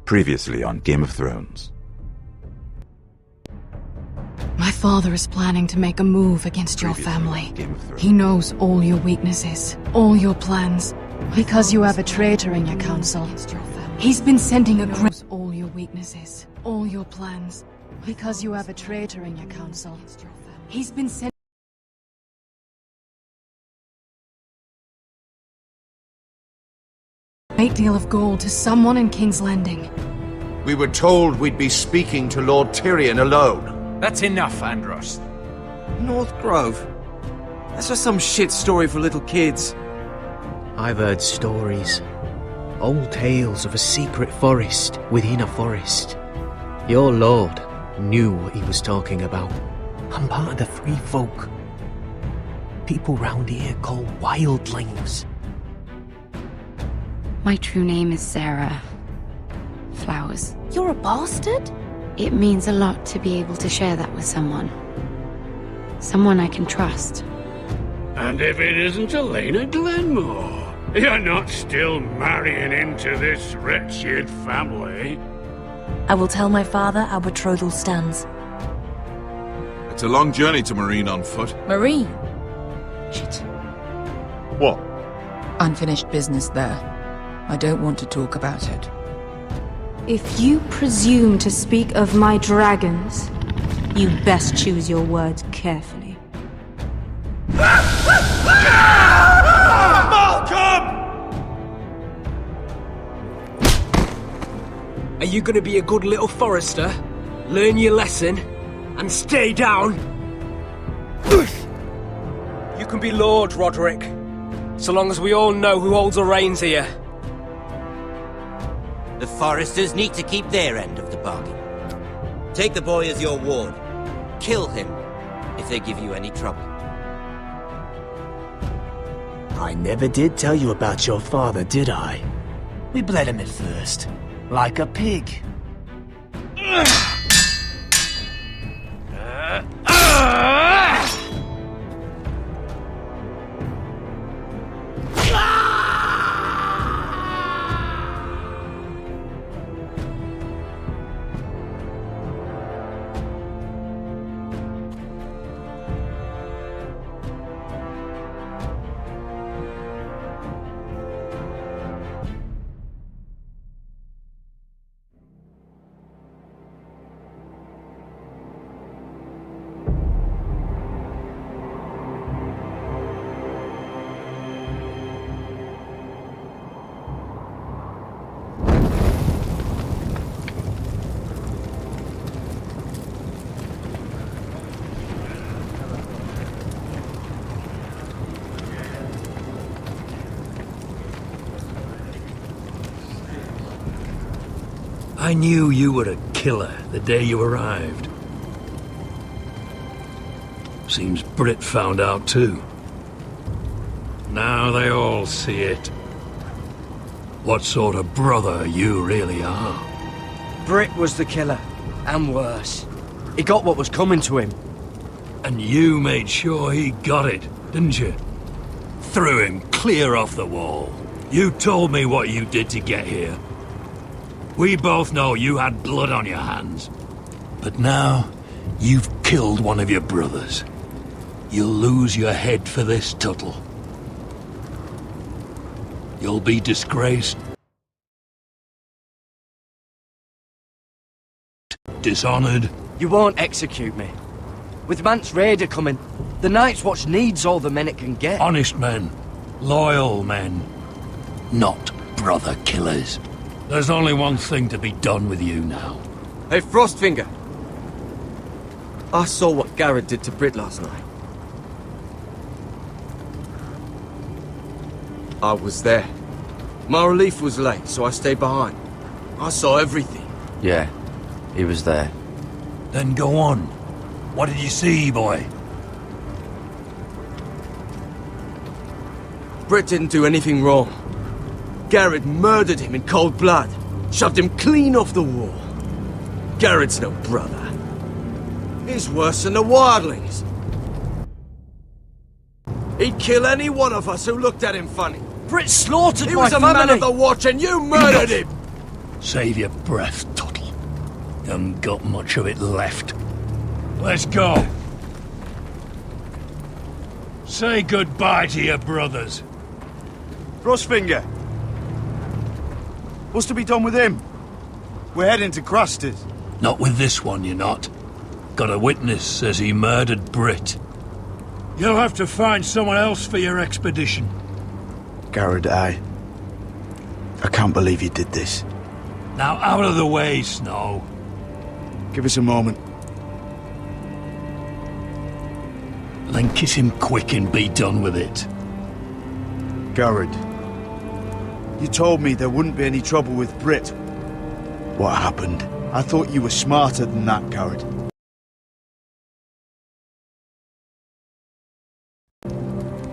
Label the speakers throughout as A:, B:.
A: Previously on Game of Thrones.
B: My father is planning to make a move against your family. He knows all your weaknesses, all your plans. Because you have a traitor in your council. He's been sending a all your weaknesses, all your plans. Because you have a traitor in your council. He's been sending a great deal of gold to someone in King's Landing.
C: We were told we'd be speaking to Lord Tyrion alone.
D: That's enough, Andros.
E: North Grove? That's just some shit story for little kids.
F: I've heard stories. Old tales of a secret forest within a forest. Your lord knew what he was talking about. I'm part of the Free Folk. People round here call wildlings.
G: My true name is Sarah Flowers.
H: You're a bastard?
G: It means a lot to be able to share that with someone. Someone I can trust.
I: And if it isn't Elena Glenmore, you're not still marrying into this wretched family.
H: I will tell my father our betrothal stands.
J: It's a long journey to Marine on foot.
H: Marine? Shit.
J: What?
K: Unfinished business there. I don't want to talk about it.
L: If you presume to speak of my dragons, you best choose your words carefully.
E: Malcolm! Are you gonna be a good little forester? Learn your lesson? And stay down? You can be Lord, Roderick. So long as we all know who holds the reins here.
M: The Foresters need to keep their end of the bargain. Take the boy as your ward. Kill him if they give you any trouble.
N: I never did tell you about your father, did I? We bled him at first, like a pig.
I: I knew you were a killer the day you arrived. Seems Britt found out too. Now they all see it. What sort of brother you really are.
E: Britt was the killer, and worse. He got what was coming to him.
I: And you made sure he got it, didn't you? Threw him clear off the wall. You told me what you did to get here. We both know you had blood on your hands. But now, you've killed one of your brothers. You'll lose your head for this, Tuttle. You'll be disgraced, dishonored.
E: You won't execute me. With Mance Rayder coming, the Night's Watch needs all the men it can get.
I: Honest men, loyal men, not brother killers. There's only one thing to be done with you now.
E: Hey, Frostfinger. I saw what Garrett did to Britt last night. I was there. My relief was late, so I stayed behind. I saw everything.
D: Yeah, he was there.
I: Then go on. What did you see, boy?
E: Britt didn't do anything wrong. Garrett murdered him in cold blood. Shoved him clean off the wall. Garrett's no brother. He's worse than the wildlings. He'd kill any one of us who looked at him funny. Britt slaughtered He my was a family. man of the watch and you murdered him!
I: Save your breath, Tuttle. Haven't got much of it left. Let's go. Say goodbye to your brothers.
O: Frostfinger. What's to be done with him? We're heading to Craster's.
I: Not with this one, you're not. Got a witness says he murdered Britt. You'll have to find someone else for your expedition.
O: Garrett, I can't believe you did this.
I: Now out of the way, Snow.
O: Give us a moment.
I: Then kiss him quick and be done with it.
O: Garrett, you told me there wouldn't be any trouble with Britt. What happened? I thought you were smarter than that, Garrett.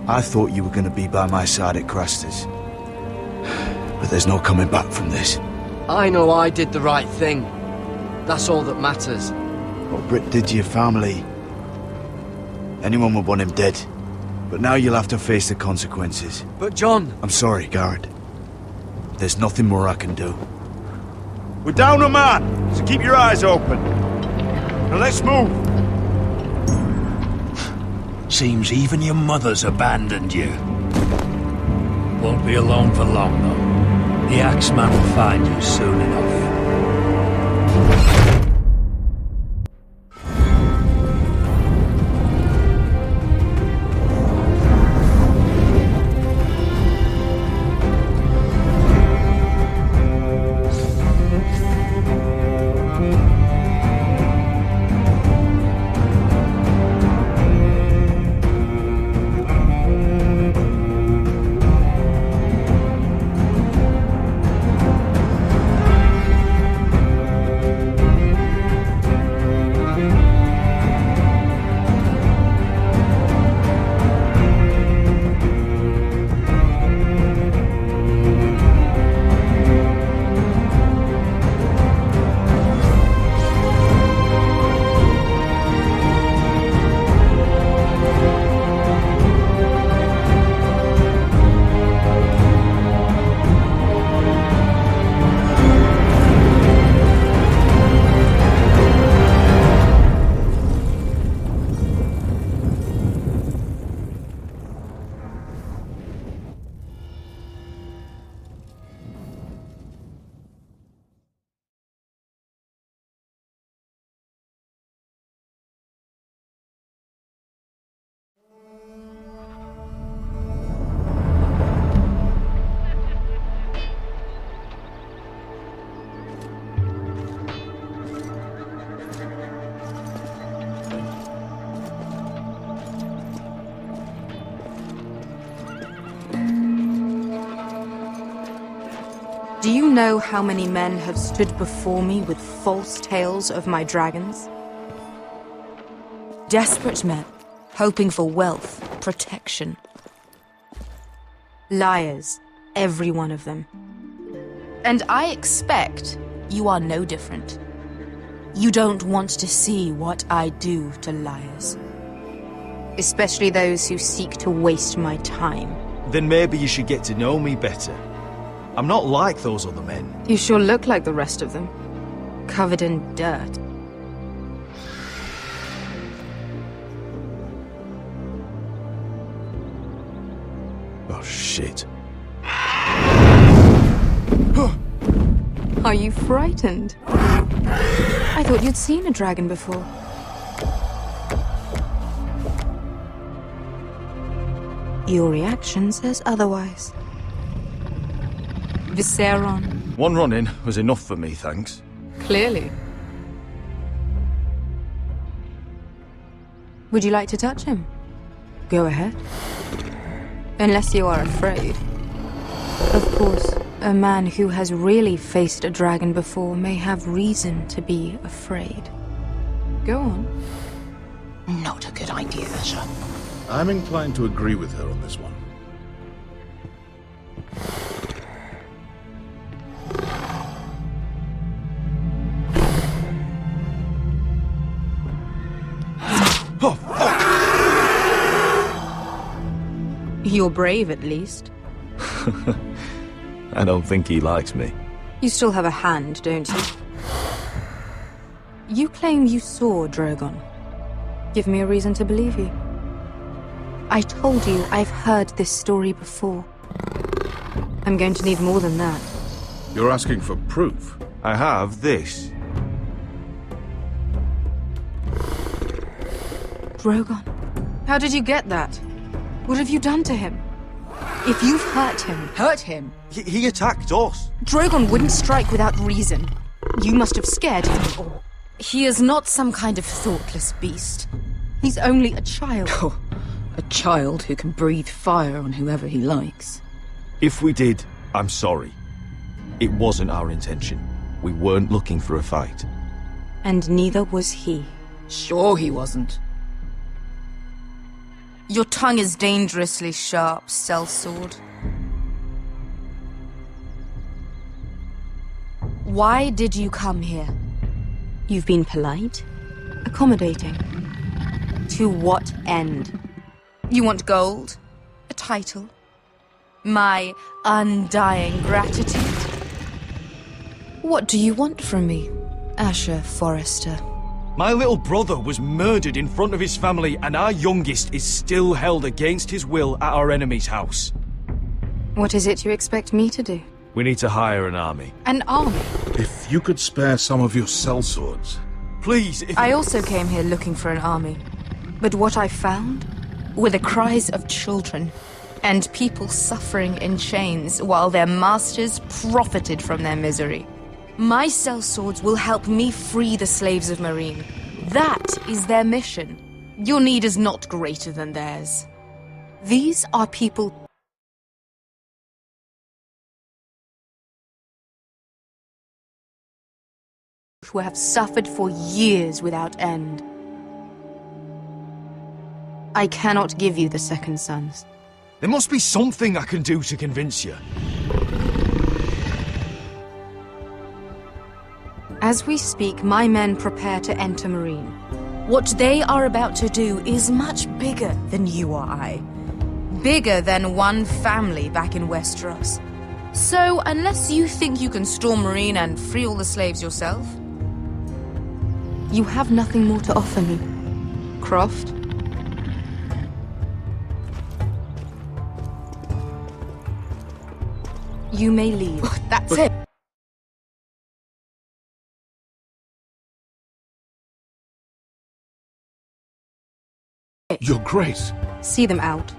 O: I thought you were going to be by my side at Craster's. But there's no coming back from this.
E: I know I did the right thing. That's all that matters.
O: What Britt did to your family, anyone would want him dead. But now you'll have to face the consequences.
E: But John...
O: I'm sorry, Garrett. There's nothing more I can do. We're down a man, so keep your eyes open. Now let's move.
I: Seems even your mother's abandoned you. Won't be alone for long, though. The Axeman will find you soon enough.
L: Do you know how many men have stood before me with false tales of my dragons?
H: Desperate men, hoping for wealth, protection.
L: Liars, every one of them.
H: And I expect you are no different. You don't want to see what I do to liars.
L: Especially those who seek to waste my time.
P: Then maybe you should get to know me better. I'm not like those other men.
L: You sure look like the rest of them. Covered in dirt.
O: Oh, shit.
L: Are you frightened? I thought you'd seen a dragon before. Your reaction says otherwise. Viserion.
P: One run-in was enough for me, thanks.
L: Clearly. Would you like to touch him? Go ahead. Unless you are afraid. Of course, a man who has really faced a dragon before may have reason to be afraid. Go on.
Q: Not a good idea, Asher.
J: I'm inclined to agree with her on this one.
L: You're brave, at least.
P: I don't think he likes me.
L: You still have a hand, don't you? You claim you saw Drogon. Give me a reason to believe you. I told you I've heard this story before. I'm going to need more than that.
J: You're asking for proof?
P: I have this.
L: Drogon, how did you get that? What have you done to him? If you've hurt him...
E: Hurt him?
P: He attacked us.
H: Drogon wouldn't strike without reason. You must have scared him, or... He is not some kind of thoughtless beast. He's only a child.
K: Oh, a child who can breathe fire on whoever he likes.
P: If we did, I'm sorry. It wasn't our intention. We weren't looking for a fight.
L: And neither was he.
K: Sure he wasn't.
H: Your tongue is dangerously sharp, sellsword. Why did you come here?
L: You've been polite, accommodating. To what end?
H: You want gold? A title? My undying gratitude? What do you want from me, Asher Forrester?
F: My little brother was murdered in front of his family, and our youngest is still held against his will at our enemy's house.
L: What is it you expect me to do?
P: We need to hire an army.
L: An army?
J: If you could spare some of your sellswords.
F: Please, if...
H: I also came here looking for an army. But what I found were the cries of children and people suffering in chains while their masters profited from their misery. My sellswords will help me free the slaves of Meereen. That is their mission. Your need is not greater than theirs. These are people who have suffered for years without end. I cannot give you the Second Sons.
F: There must be something I can do to convince you.
L: As we speak, my men prepare to enter Meereen.
H: What they are about to do is much bigger than you or I. Bigger than one family back in Westeros. So, unless you think you can storm Meereen and free all the slaves yourself...
L: You have nothing more to offer me, Croft. You may leave.
H: That's it.
J: Your Grace.
L: See them out.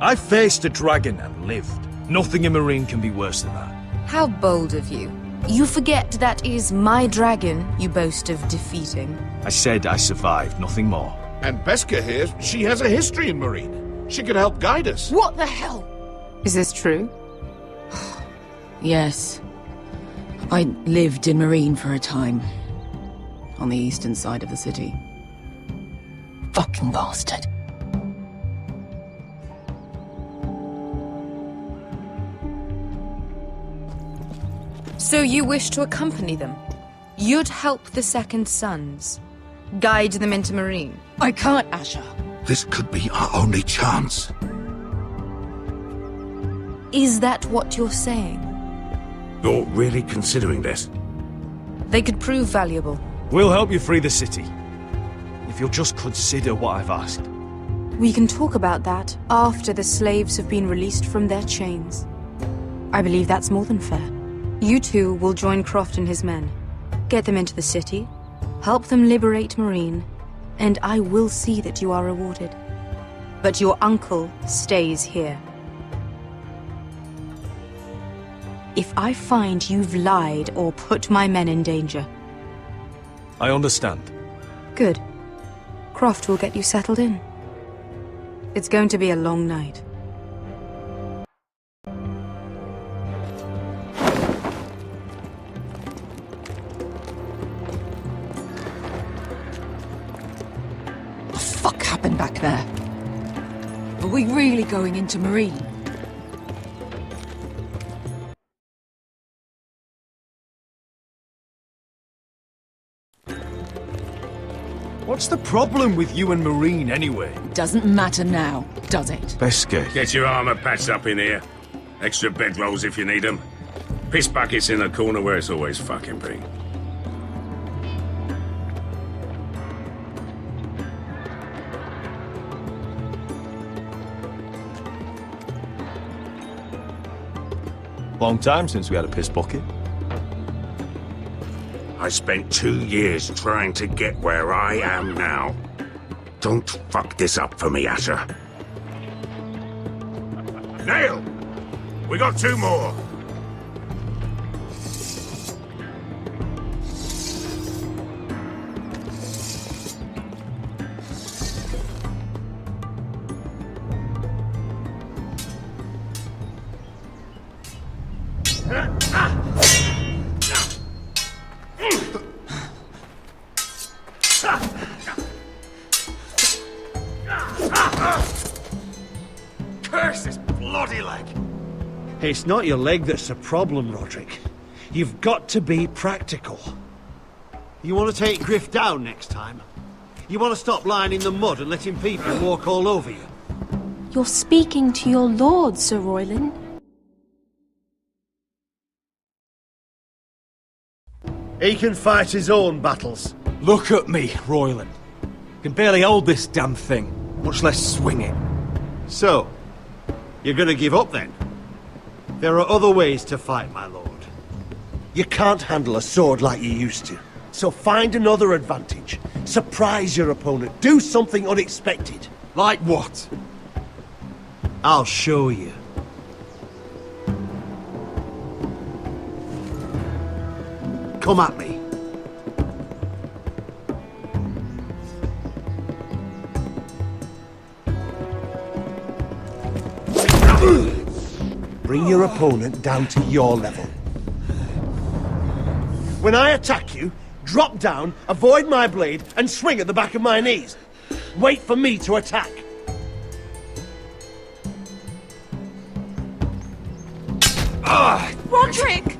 F: I faced a dragon and lived. Nothing in Meereen can be worse than that.
H: How bold of you. You forget that is my dragon you boast of defeating.
F: I said I survived, nothing more.
J: And Beskha here, she has a history in Meereen. She could help guide us.
H: What the hell?
L: Is this true?
K: Yes. I lived in Meereen for a time. On the eastern side of the city. Fucking bastard.
H: So you wish to accompany them? You'd help the Second Sons? Guide them into Meereen?
K: I can't, Asher.
J: This could be our only chance.
H: Is that what you're saying?
C: You're really considering this?
H: They could prove valuable.
F: We'll help you free the city. If you'll just consider what I've asked.
L: We can talk about that after the slaves have been released from their chains. I believe that's more than fair. You two will join Croft and his men. Get them into the city, help them liberate Meereen, and I will see that you are rewarded. But your uncle stays here. If I find you've lied or put my men in danger...
F: I understand.
L: Good. Croft will get you settled in. It's going to be a long night.
K: What the fuck happened back there? Are we really going into Marine?
N: What's the problem with you and Marine, anyway?
K: Doesn't matter now, does it?
P: Beskay.
R: Get your armor patched up in here. Extra bedrolls if you need them. Piss buckets in the corner where it's always fucking been.
P: Long time since we had a piss bucket.
R: I spent 2 years trying to get where I am now. Don't fuck this up for me, Asher. Nail! We got 2 more!
N: Curse this bloody leg! It's not your leg that's the problem, Roderick. You've got to be practical. You want to take Griff down next time? You want to stop lying in the mud and letting people walk all over you?
S: You're speaking to your lord, Sir Royland.
N: He can fight his own battles.
T: Look at me, Royland. Can barely hold this damn thing, much less swing it.
N: So, you're gonna give up then? There are other ways to fight, my lord. You can't handle a sword like you used to. So find another advantage. Surprise your opponent. Do something unexpected.
T: Like what?
N: I'll show you. Come at me. Bring your opponent down to your level. When I attack you, drop down, avoid my blade, and swing at the back of my knees. Wait for me to attack.
S: Roderick!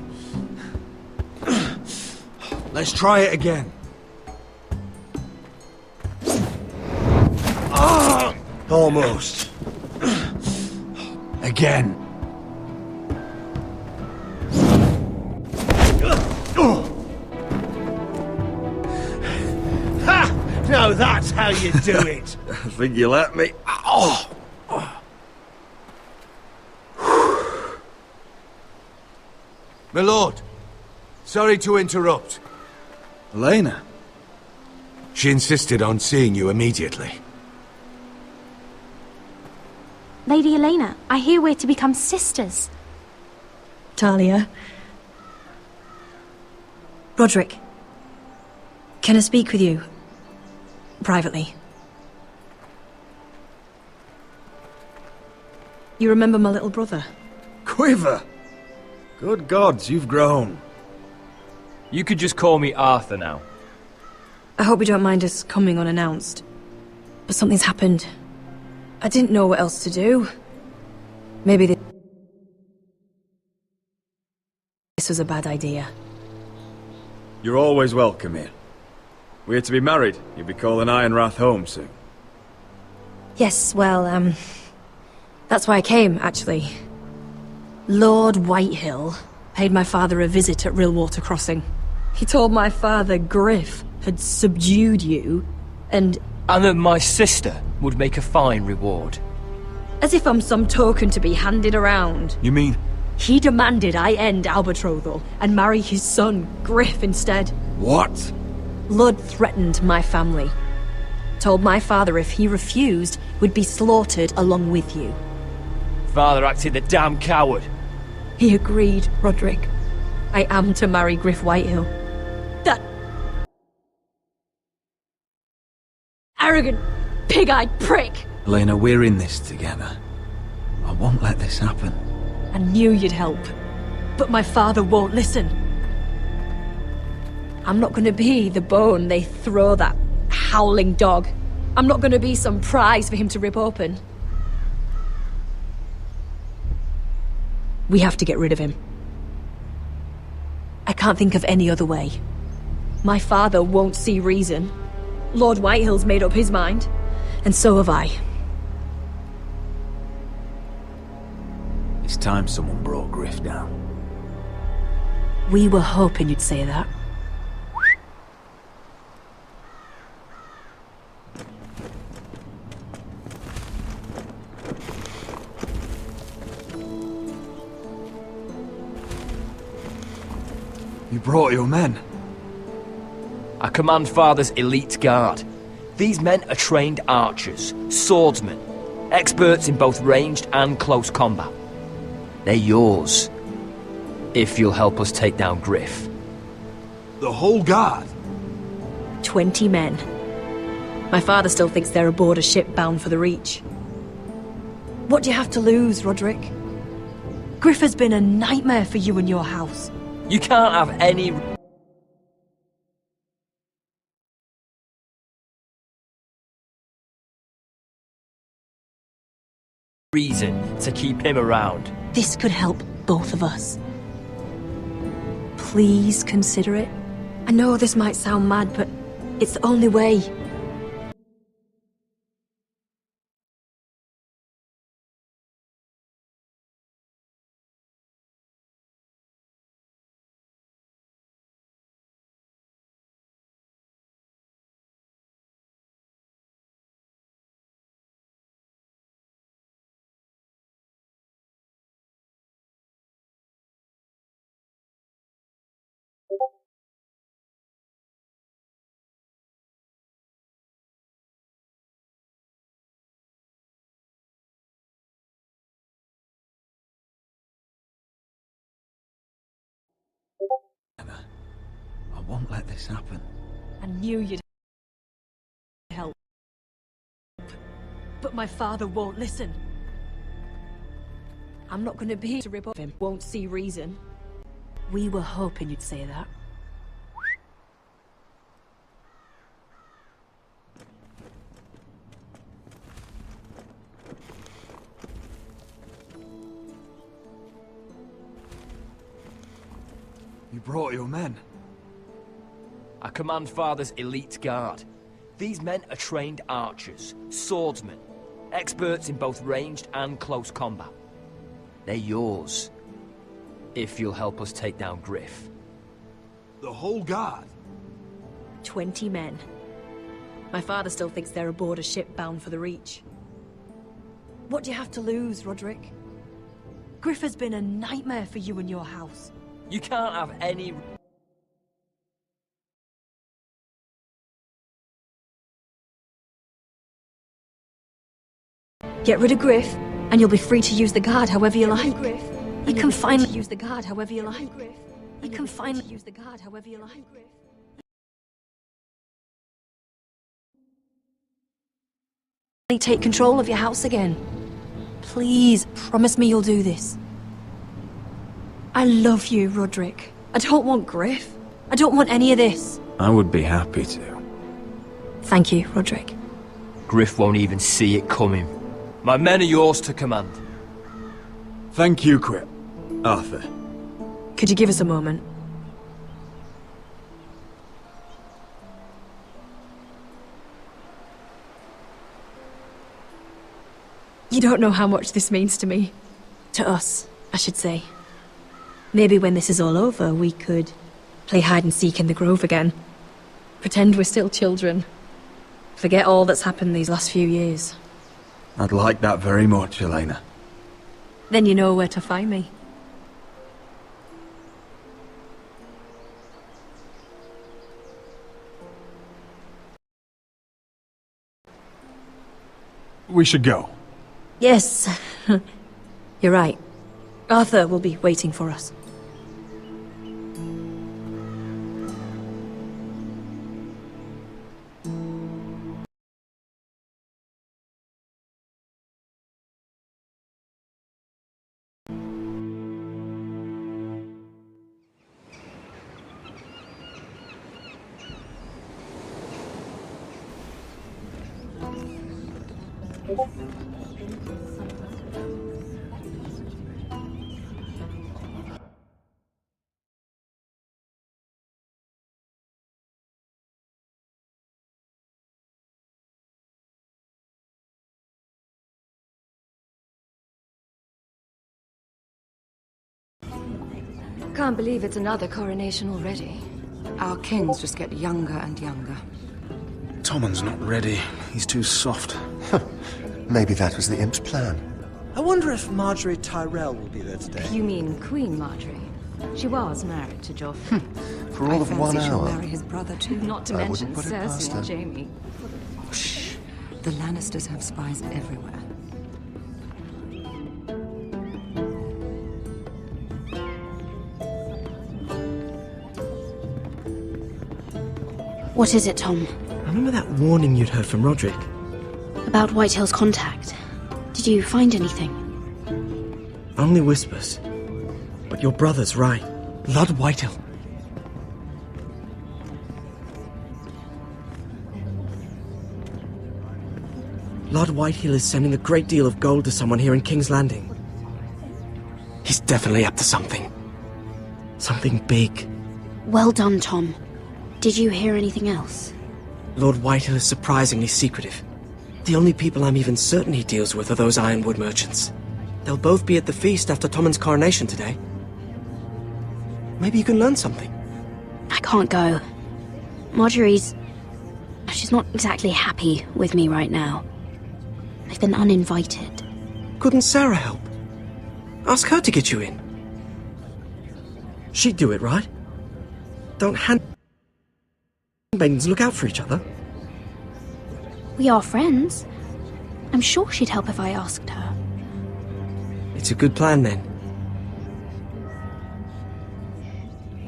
T: Let's try it again.
N: Almost.
T: Again.
N: Ha! Now that's how you do it.
T: I think you let me. Oh!
C: My lord, sorry to interrupt.
T: Elena?
C: She insisted on seeing you immediately.
S: Lady Elena, I hear we're to become sisters.
U: Talia. Roderick. Can I speak with you? Privately. You remember my little brother?
T: Quiver! Good gods, you've grown.
V: You could just call me Arthur now.
U: I hope you don't mind us coming unannounced. But something's happened. I didn't know what else to do. Maybe this was a bad idea.
W: You're always welcome here. We're to be married. You'll be calling Ironrath home soon.
U: Yes, well, that's why I came, actually. Lord Whitehill paid my father a visit at Rillwater Crossing. He told my father Griff had subdued you, and
V: that my sister would make a fine reward.
U: as if I'm some token to be handed around.
T: You mean?
U: He demanded I end our betrothal and marry his son, Griff, instead.
T: What?
U: Lud threatened my family. Told my father if he refused, we'd be slaughtered along with you.
V: Father acted the damn coward.
U: He agreed, Roderick. I am to marry Griff Whitehill. That... arrogant, pig-eyed prick!
W: Elena, we're in this together. I won't let this happen.
U: I knew you'd help, but my father won't listen. I'm not gonna be the bone they throw that howling dog. I'm not gonna be some prize for him to rip open. We have to get rid of him. I can't think of any other way. My father won't see reason. Lord Whitehill's made up his mind, and so have I.
W: It's time someone brought Griff down.
U: We were hoping you'd say that.
T: You brought your men.
V: I command Father's elite guard. These men are trained archers, swordsmen, experts in both ranged and close combat. They're yours, if you'll help us take down Griff.
T: The whole guard?
U: 20 men. My father still thinks they're aboard a ship bound for the Reach. What do you have to lose, Roderick? Griff has been a nightmare for you and your house.
V: You can't have any reason to keep him around.
U: This could help both of us. Please consider it. I know this might sound mad, but it's the only way.
W: I won't let this happen.
U: I knew you'd help. But my father won't listen. I'm not gonna be to rip off him. Won't see reason. We were hoping you'd say that.
T: You brought your men.
V: I command Father's elite guard. These men are trained archers, swordsmen, experts in both ranged and close combat. They're yours, if you'll help us take down Griff.
T: The whole guard?
U: 20 men. My father still thinks they're aboard a ship bound for the Reach. What do you have to lose, Roderick? Griff has been a nightmare for you and your house.
V: You can't have any...
U: Get rid of Griff, and you'll be free to use the guard however you like. You can finally use the guard however you like. You can finally use the guard however you like. Take control of your house again. Please, promise me you'll do this. I love you, Roderick. I don't want Griff. I don't want any of this.
W: I would be happy to.
U: Thank you, Roderick.
V: Griff won't even see it coming. My men are yours to command.
W: Thank you, Quip. Arthur.
U: Could you give us a moment? You don't know how much this means to me. To us, I should say. Maybe when this is all over, we could play hide and seek in the Grove again. Pretend we're still children. Forget all that's happened these last few years.
W: I'd like that very much, Elena.
U: Then you know where to find me.
T: We should go.
U: Yes. You're right. Arthur will be waiting for us.
A: Can't believe it's another coronation already.
K: Our kings just get younger and younger.
B: Tommen's not ready. He's too soft.
G: Maybe that was the imp's plan.
X: I wonder if Marjorie Tyrell will be there today.
A: You mean Queen Marjorie? She was married to Joffrey.
G: For all of 1
K: She'll
G: hour.
K: marry his brother too.
A: Not to
G: I
A: mention
G: wouldn't put it past
A: Cersei and
G: her.
A: Jaime.
K: Shh. The Lannisters have spies everywhere.
L: What is it, Tom?
E: Remember that warning you'd heard from Roderick?
L: About Whitehill's contact. Did you find anything?
E: Only whispers. But your brother's right. Lord Whitehill. Lord Whitehill is sending a great deal of gold to someone here in King's Landing. He's definitely up to something. Something big.
L: Well done, Tom. Did you hear anything else?
E: Lord Whitehill is surprisingly secretive. The only people I'm even certain he deals with are those ironwood merchants. They'll both be at the feast after Tommen's coronation today. Maybe you can learn something.
L: I can't go. Marjorie's... she's not exactly happy with me right now. I've been uninvited.
E: Couldn't Sarah help? Ask her to get you in. She'd do it, right? Don't handmaidens look out for each other?
L: We are friends. I'm sure she'd help if I asked her.
E: It's a good plan, then.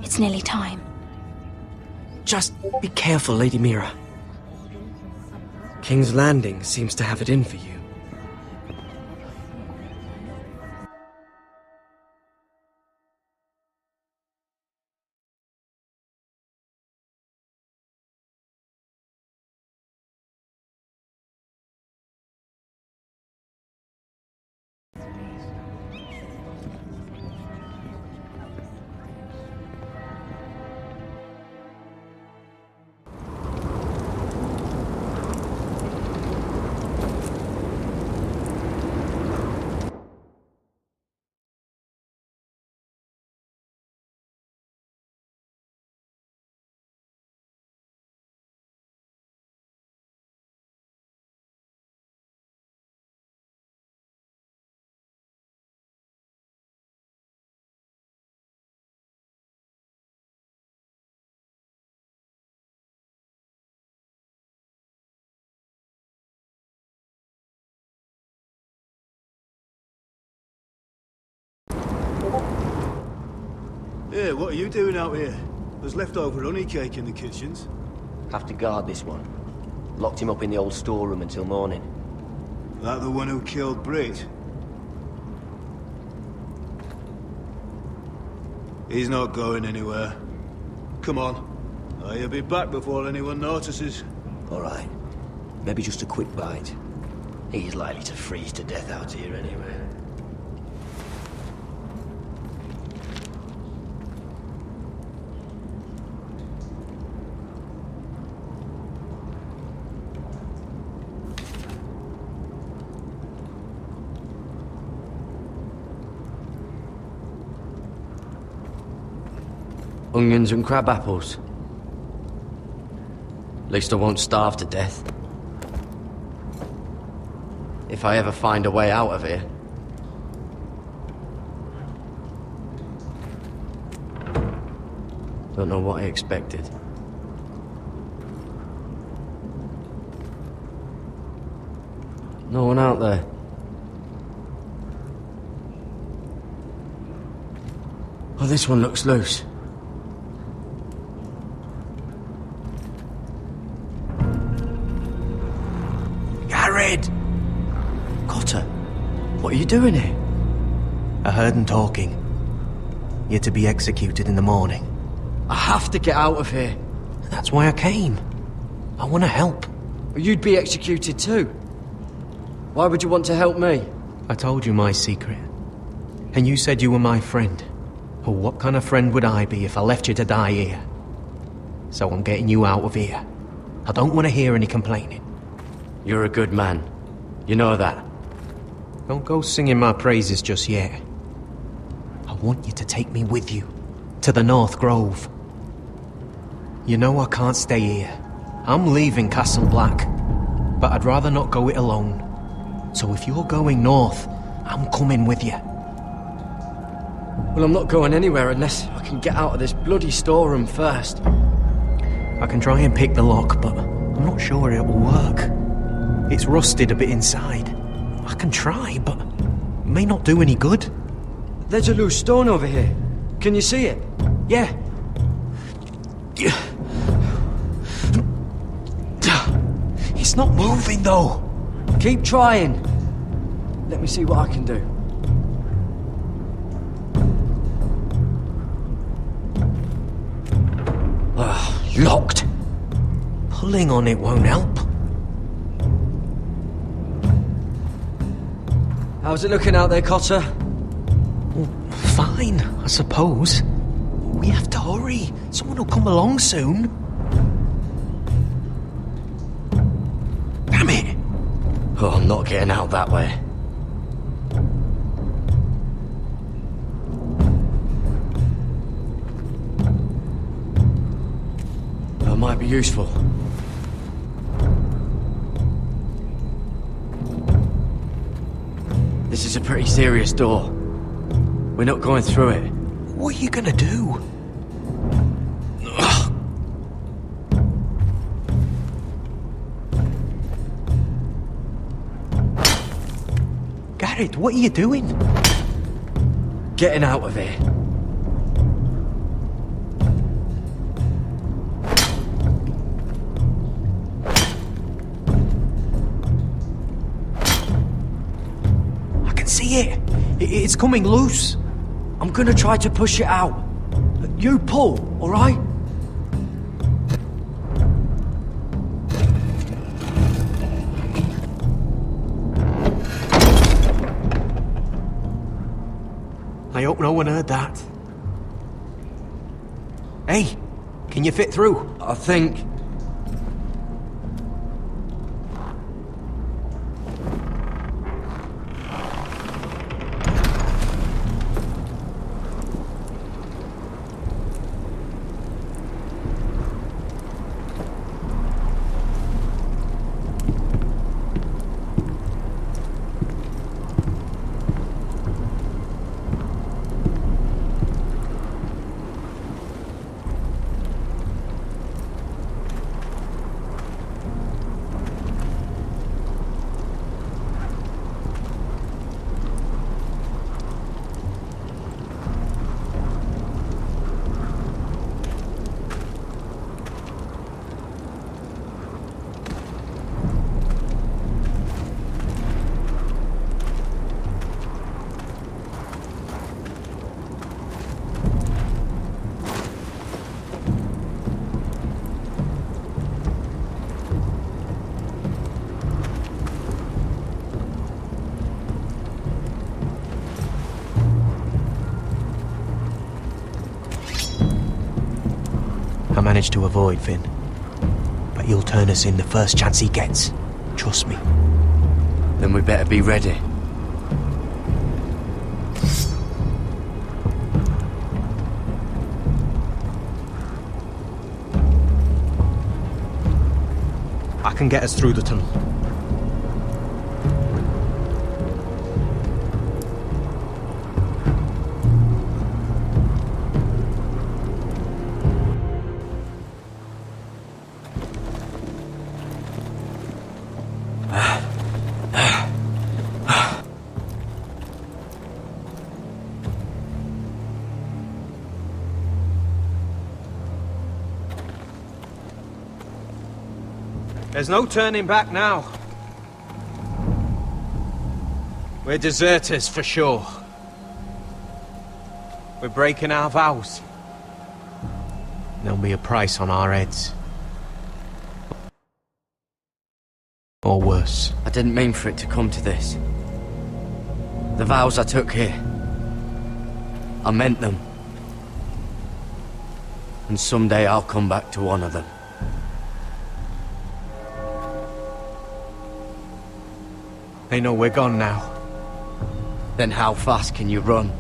L: It's nearly time.
E: Just be careful, Lady Mira. King's Landing seems to have it in for you.
N: Hey, what are you doing out here? There's leftover honey cake in the kitchens.
Y: Have to guard this one. Locked him up in the old storeroom until morning.
N: That the one who killed Brit? He's not going anywhere. Come on. I'll be back before anyone notices.
Y: All right. Maybe just a quick bite. He's likely to freeze to death out here anyway.
D: Onions and crab apples. At least I won't starve to death. If I ever find a way out of here. Don't know what I expected. No one out there. Oh, this one looks loose.
E: Gared!
F: Cotter,
D: What are you doing here?
F: I heard them talking. You're to be executed in the morning.
D: I have to get out of here.
F: That's why I came. I want to help.
D: You'd be executed too. Why would you want to help me?
F: I told you my secret. And you said you were my friend. Well, what kind of friend would I be if I left you to die here? So I'm getting you out of here. I don't want to hear any complaining.
D: You're a good man. You know that.
F: Don't go singing my praises just yet. I want you to take me with you. To the North Grove. You know I can't stay here. I'm leaving Castle Black. But I'd rather not go it alone. So if you're going north, I'm coming with you.
D: Well, I'm not going anywhere unless I can get out of this bloody storeroom first.
F: I can try and pick the lock, but I'm not sure it will work. It's rusted a bit inside. I can try, but it may not do any good.
D: There's a loose stone over here. Can you see it?
F: Yeah. It's not moving, though.
D: Keep trying. Let me see what I can do.
F: Locked. Pulling on it won't help.
D: How's it looking out there, Cotter?
F: Fine, I suppose. We have to hurry. Someone will come along soon. Damn it!
D: Oh, I'm not getting out that way. That might be useful. This is a pretty serious door. We're not going through it.
F: What are you gonna do? Ugh. Garrett, what are you doing?
D: Getting out of here.
F: I can see it. It's coming loose.
D: I'm gonna try to push it out. You pull, all right?
F: I hope no one heard that. Hey, can you fit through?
D: I think...
F: I managed to avoid Finn. But he'll turn us in the first chance he gets. Trust me.
D: Then we better be ready.
F: I can get us through the tunnel.
T: There's no turning back now. We're deserters for sure. We're breaking our vows.
F: There'll be a price on our heads. Or worse.
D: I didn't mean for it to come to this. The vows I took here, I meant them. And someday I'll come back to honor them.
F: They know we're gone now.
D: Then how fast can you run?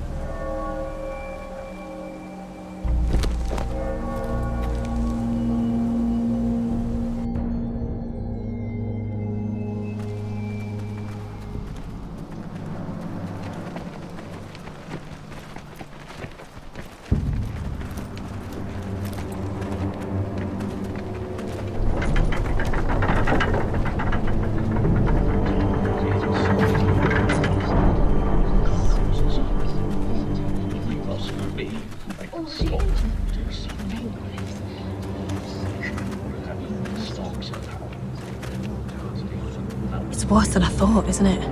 U: It's worse than I thought, isn't it?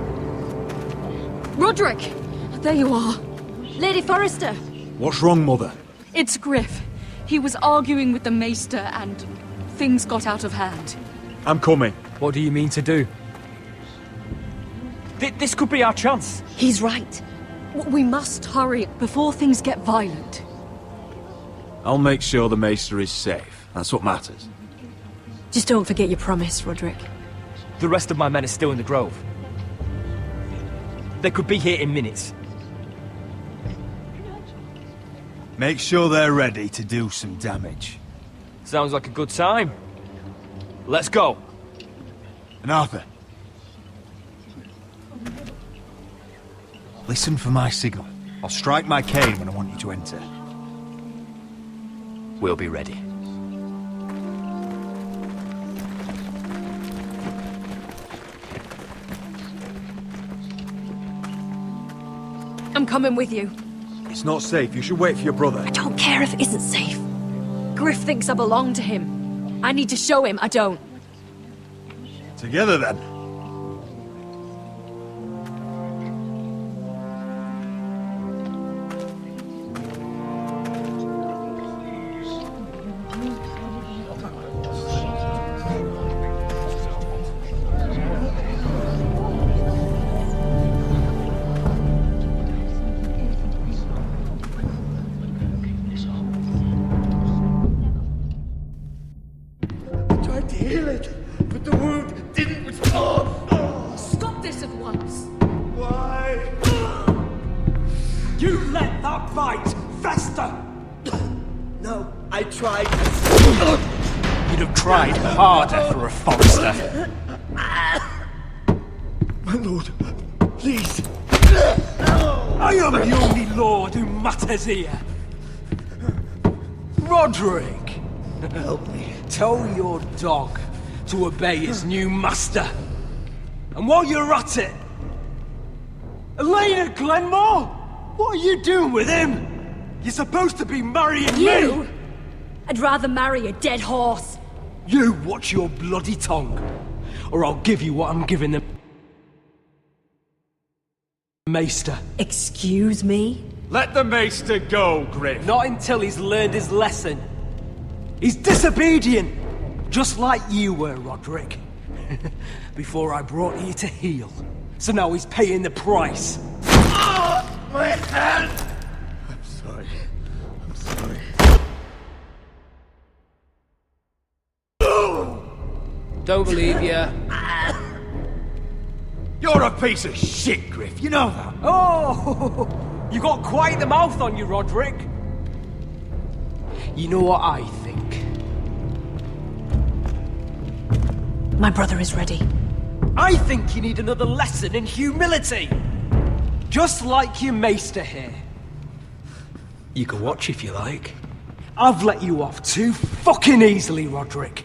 U: Roderick! There you are. Lady Forrester!
T: What's wrong, Mother?
I: It's Griff. He was arguing with the Maester and things got out of hand.
T: I'm coming.
V: What do you mean to do? This could be our chance.
I: He's right. We must hurry before things get violent.
W: I'll make sure the Maester is safe. That's what matters.
U: Just don't forget your promise, Roderick.
V: The rest of my men are still in the grove. They could be here in minutes.
T: Make sure they're ready to do some damage.
V: Sounds like a good time. Let's go.
T: And Arthur, listen for my signal. I'll strike my cane when I want you to enter.
V: We'll be ready.
U: I'm coming with you.
T: It's not safe. You should wait for your brother.
U: I don't care if it isn't safe. Griff thinks I belong to him. I need to show him I don't.
T: Together, then.
E: Tried to heal it, but the wound didn't respond.
I: Stop this at once.
E: Why?
V: You let that bite fester!
E: No, I tried.
V: You'd have tried harder for a Forrester.
E: My lord, please.
V: I am the only lord who matters here. Roderick!
E: Help me.
V: Tell your dog to obey his new master. And while you're at it, Elena Glenmore, what are you doing with him? You're supposed to be marrying
U: You?
V: me.
U: I'd rather marry a dead horse.
V: You watch your bloody tongue, or I'll give you what I'm giving the Maester.
U: Excuse me?
T: Let the Maester go, Griff.
V: Not until he's learned his lesson. He's disobedient, just like you were, Roderick. Before I brought you to heal. So now he's paying the price.
E: My hand! I'm sorry. I'm sorry.
V: Don't believe you.
T: You're a piece of shit, Griff. You know that.
V: Oh, you got quite the mouth on you, Roderick. You know what I think?
U: My brother is ready.
V: I think you need another lesson in humility. Just like your maester here. You can watch if you like. I've let you off too fucking easily, Roderick.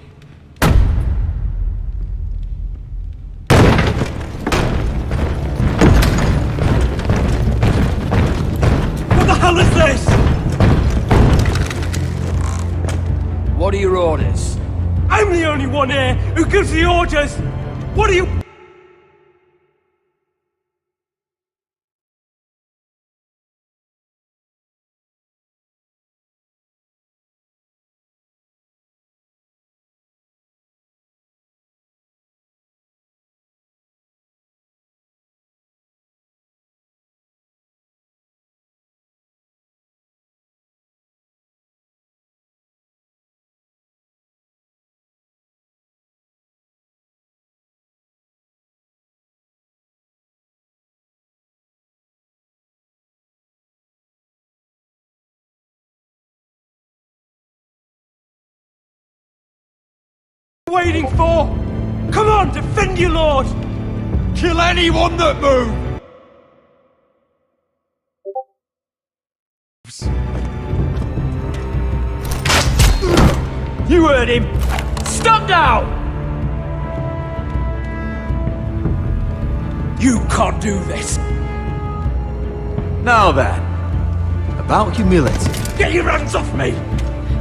V: What the hell is this? What are your orders? I'm the only one here who gives the orders! What are you...
T: waiting for? Come on, defend your lord! Kill anyone that moves! You heard him! Stand down! You can't do this!
W: Now then, about humility.
T: Get your hands off me!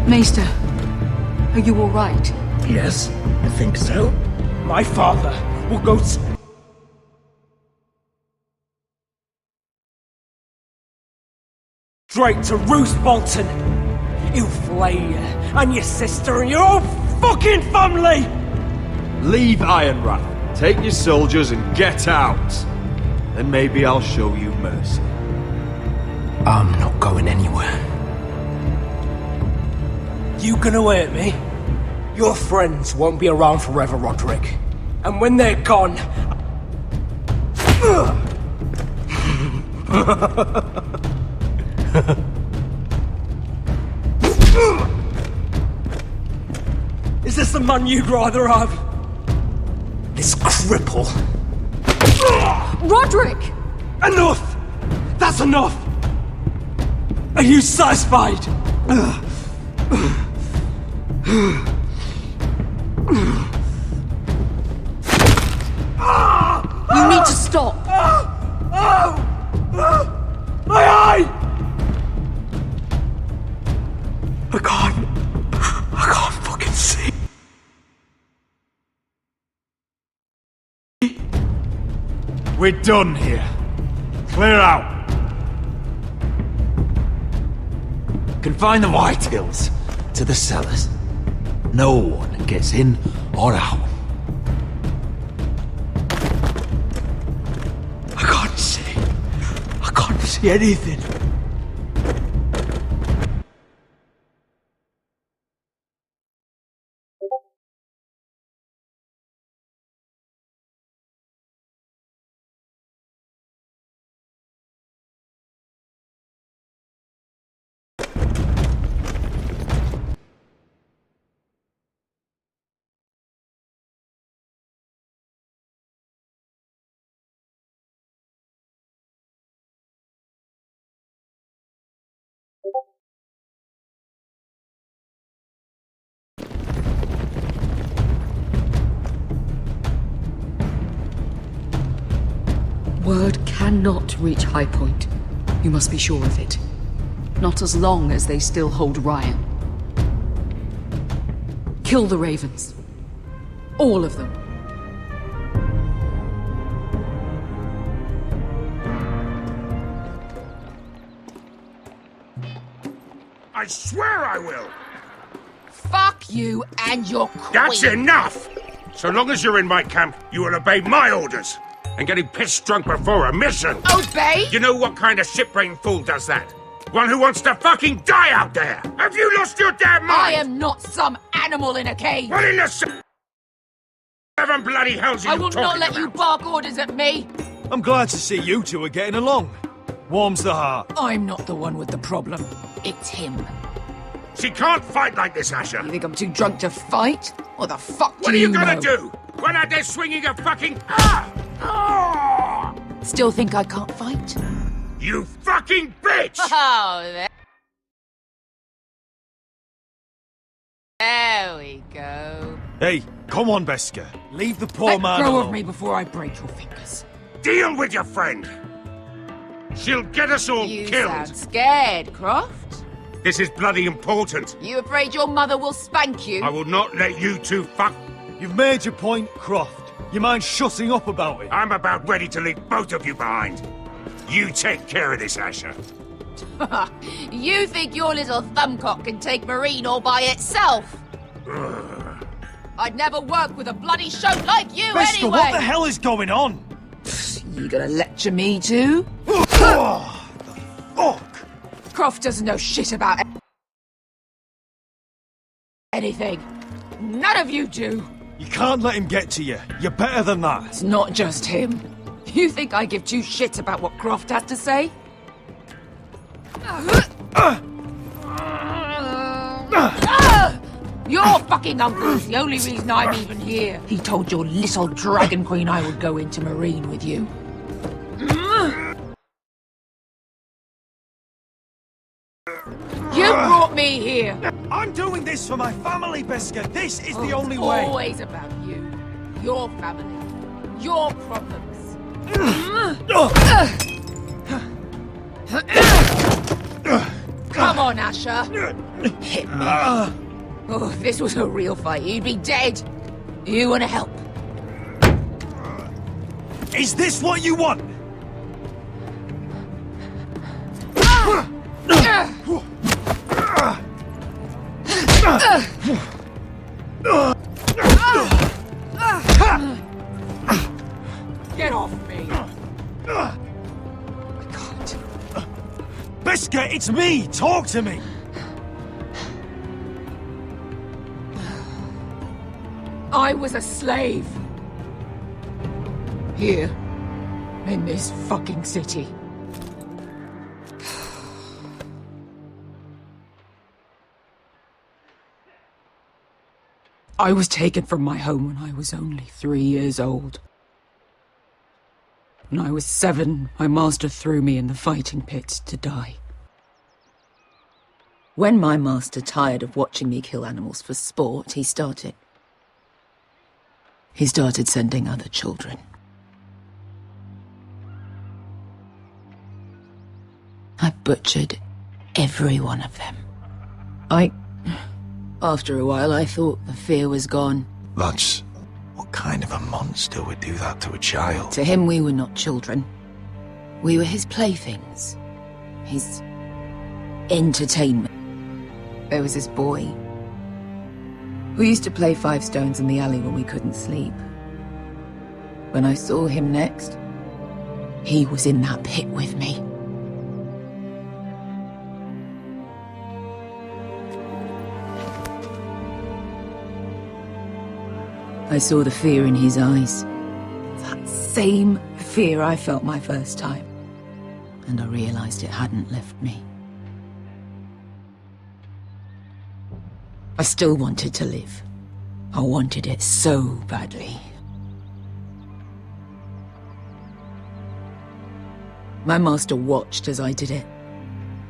I: Maester, are you all right?
T: Yes, I think so. My father will go straight to Roose Bolton. He'll flay you, and your sister, and your whole fucking family!
W: Leave Ironrath, take your soldiers and get out. Then maybe I'll show you mercy.
T: I'm not going anywhere. You gonna hurt me? Your friends won't be around forever, Roderick. And when they're gone... Is this the man you'd rather have? This cripple.
I: Roderick!
T: Enough! That's enough! Are you satisfied?
I: You need to stop!
T: My eye! I can't fucking see.
W: We're done here. Clear out.
Y: Confine the Whitehills to the cellars. No one gets in or out.
T: I can't see anything.
I: Word cannot reach High Point. You must be sure of it. Not as long as they still hold Ryan. Kill the Ravens. All of them.
R: I swear I will!
K: Fuck you and your queen.
R: That's enough! So long as you're in my camp, you will obey my orders. And getting pissed drunk before a mission.
K: Obey?
R: You know what kind of shit-brained fool does that? One who wants to fucking die out there! Have you lost your damn mind?
K: I am not some animal in a cage.
R: What in the seven bloody hells are
K: I
R: you
K: will
R: talking
K: not let
R: about?
K: you bark orders at me.
T: I'm glad to see you two are getting along. Warms the heart.
K: I'm not the one with the problem. It's him.
R: She can't fight like this, Asher.
K: You think I'm too drunk to fight? What the fuck
R: What
K: do
R: are you
K: know?
R: gonna do? Run out there swinging a fucking...
K: Still think I can't fight?
R: You fucking bitch!
K: Oh, there we go.
T: Hey, come on, Beskar. Leave the poor
K: Let
T: man
K: go
T: alone.
K: of me before I break your fingers.
R: Deal with your friend. She'll get us all
K: You
R: killed.
K: sound scared, Croft.
R: This is bloody important.
K: You afraid your mother will spank you?
R: I will not let you two fuck...
T: You've made your point, Croft. You mind shutting up about it?
R: I'm about ready to leave both of you behind. You take care of this, Asher.
K: You think your little thumbcock can take Marine all by itself? I'd never work with a bloody shote like you
T: Beskar,
K: anyway!
T: what the hell is going on?
K: You gonna lecture me too?
T: Fuck!
K: Croft doesn't know shit about anything. None of you do.
T: You can't let him get to you. You're better than that.
K: It's not just him. You think I give two shits about what Croft has to say? Your fucking uncle's the only reason I'm even here. He told your little dragon queen I would go into Marine with you. You brought me here.
N: I'm doing this for my family, Beskha. This is the only way.
K: It's always about you. Your family. Your problems. Come on, Asher. Hit me. Oh, if this was a real fight, you'd be dead. You want to help?
N: Is this what you want?
K: Get off me.
N: I can't. Beskha, it's me! Talk to me!
K: I was a slave. Here. In this fucking city. I was taken from my home when I was only 3 years old. When I was 7, my master threw me in the fighting pit to die. When my master tired of watching me kill animals for sport, he started sending other children. I butchered every one of them. After a while, I thought the fear was gone.
Y: That's... What kind of a monster would do that to a child?
K: To him, we were not children. We were his playthings. His entertainment. There was this boy who used to play 5 stones in the alley when we couldn't sleep. When I saw him next, he was in that pit with me. I saw the fear in his eyes. That same fear I felt my first time. And I realized it hadn't left me. I still wanted to live. I wanted it so badly. My master watched as I did it,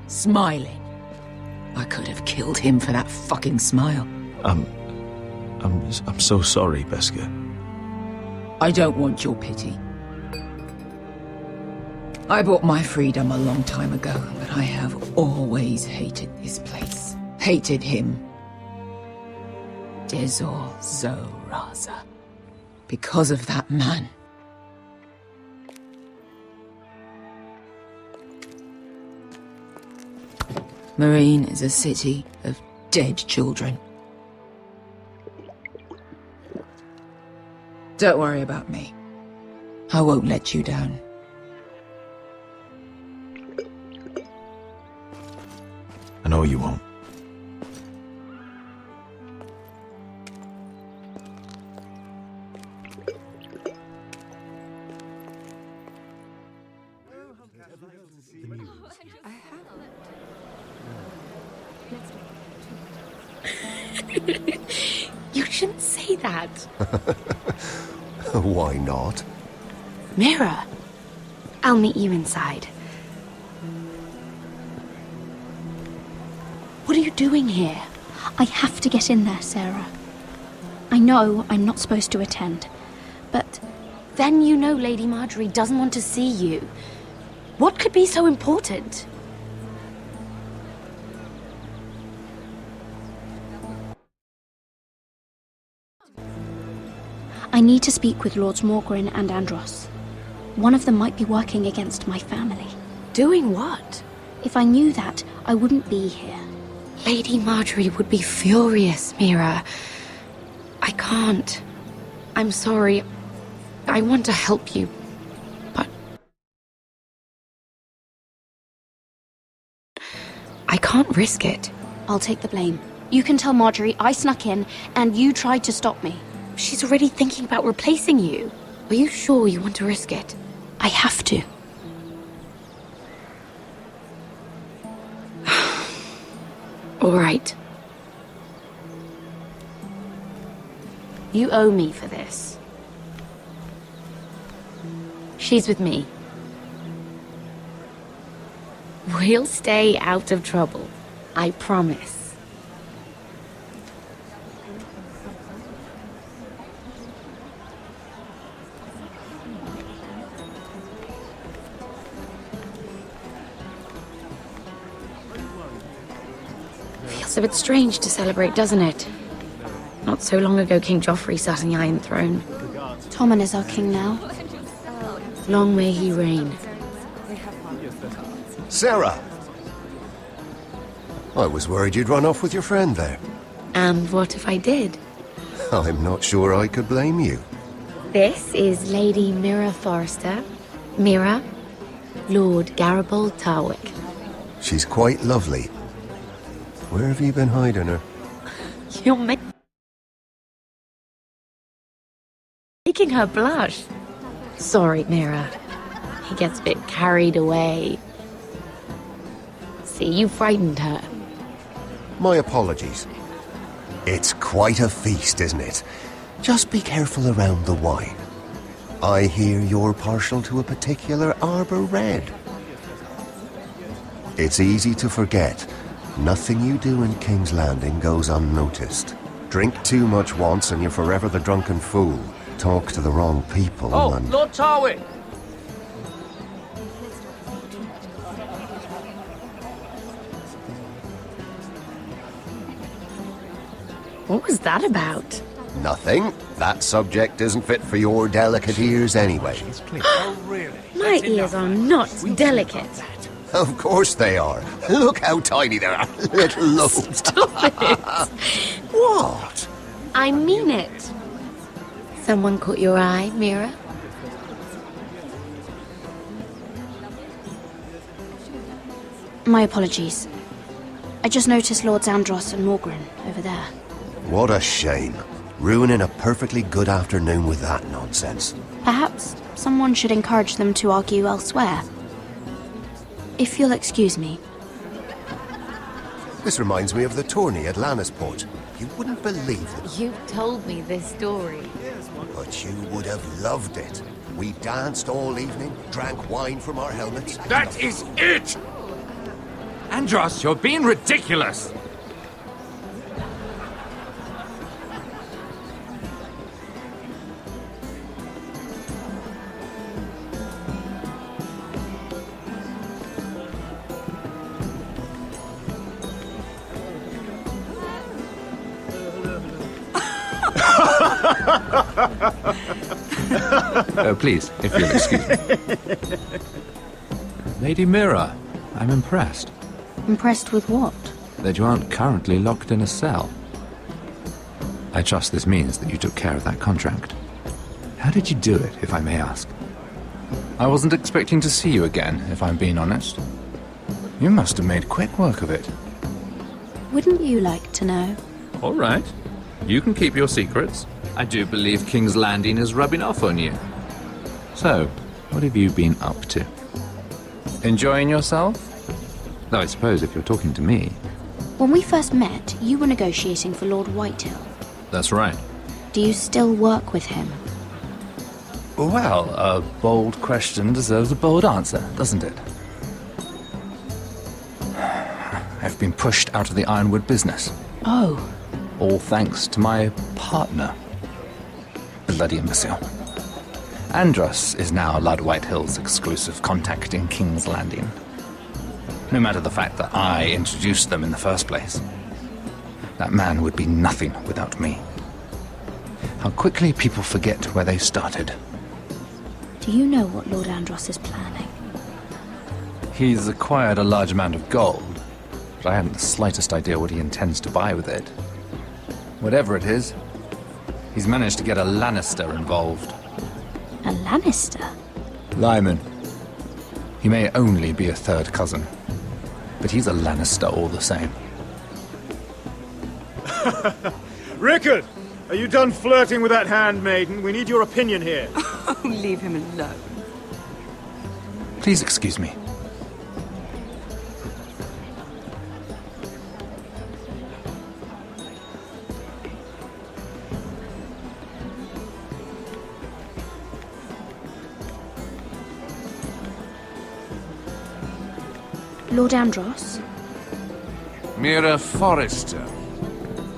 K: smiling. I could have killed him for that fucking smile.
P: I'm so sorry, Beskha.
K: I don't want your pity. I bought my freedom a long time ago, but I have always hated this place. Hated him. Dezor Zoraza. Because of that man. Marine is a city of dead children. Don't worry about me. I won't let you down.
P: I know you won't.
S: You shouldn't say that.
G: Why not?
S: Mira, I'll meet you inside. What are you doing here? I have to get in there, Sarah. I know I'm not supposed to attend, but then you know Lady Marjorie doesn't want to see you. What could be so important? I need to speak with Lords Morgrin and Andros. One of them might be working against my family. Doing what? If I knew that, I wouldn't be here. Lady Marjorie would be furious, Mira. I can't. I'm sorry. I want to help you, but... I can't risk it. I'll take the blame. You can tell Marjorie I snuck in, and you tried to stop me. She's already thinking about replacing you. Are you sure you want to risk it? I have to. All right.
K: You owe me for this. She's with me. We'll stay out of trouble. I promise. Feels a bit strange to celebrate, doesn't it? Not so long ago, King Joffrey sat on the Iron Throne.
S: Tommen is our king now.
K: Long may he reign.
G: Sarah! I was worried you'd run off with your friend there.
K: And what if I did?
G: I'm not sure I could blame you.
K: This is Lady Mira Forrester. Mira, Lord Garibald Tarwick.
G: She's quite lovely. Where have you been hiding her?
K: You're making her blush. Sorry, Mira. He gets a bit carried away. See, you frightened her.
G: My apologies. It's quite a feast, isn't it? Just be careful around the wine. I hear you're partial to a particular Arbor Red. It's easy to forget. Nothing you do in King's Landing goes unnoticed. Drink too much once and you're forever the drunken fool. Talk to the wrong people and...
V: Lord Tarwick!
K: What was that about?
G: Nothing. That subject isn't fit for your delicate ears anyway.
K: My ears are not delicate.
G: Of course they are. Look how tiny they are. Little lobes.
K: Stop it!
G: What?
K: I mean it. Someone caught your eye, Mira?
S: My apologies. I just noticed Lords Andros and Morgren over there.
G: What a shame. Ruining a perfectly good afternoon with that nonsense.
S: Perhaps someone should encourage them to argue elsewhere. If you'll excuse me.
G: This reminds me of the tourney at Lannisport. You wouldn't believe it.
K: You've told me this story.
G: But you would have loved it. We danced all evening, drank wine from our helmets.
R: That is it! Andros, you're being ridiculous!
H: Oh, please, if you'll excuse me. Lady Mira, I'm impressed
S: Impressed with what?
H: that you aren't currently locked in a cell. I trust this means that you took care of that contract. How did you do it, if I may ask? I wasn't expecting to see you again, if I'm being honest. You must have made quick work of it.
S: Wouldn't you like to know?
H: All right. You can keep your secrets. I do believe King's Landing is rubbing off on you. So, what have you been up to? Enjoying yourself? Though I suppose if you're talking to me...
S: When we first met, you were negotiating for Lord Whitehill.
H: That's right.
S: Do you still work with him?
H: Well, a bold question deserves a bold answer, doesn't it? I've been pushed out of the Ironwood business.
S: Oh.
H: All thanks to my partner. Bloody imbecile. Andros is now Lord Whitehill's exclusive contact in King's Landing. No matter the fact that I introduced them in the first place. That man would be nothing without me. How quickly people forget where they started.
S: Do you know what Lord Andros is planning?
H: He's acquired a large amount of gold, but I haven't the slightest idea what he intends to buy with it. Whatever it is, he's managed to get a Lannister involved.
S: A Lannister?
H: Lyman. He may only be a third cousin, but he's a Lannister all the same.
W: Rickard! Are you done flirting with that handmaiden? We need your opinion here.
I: Oh, leave him alone.
H: Please excuse me.
S: Lord Andros?
C: Mira Forrester.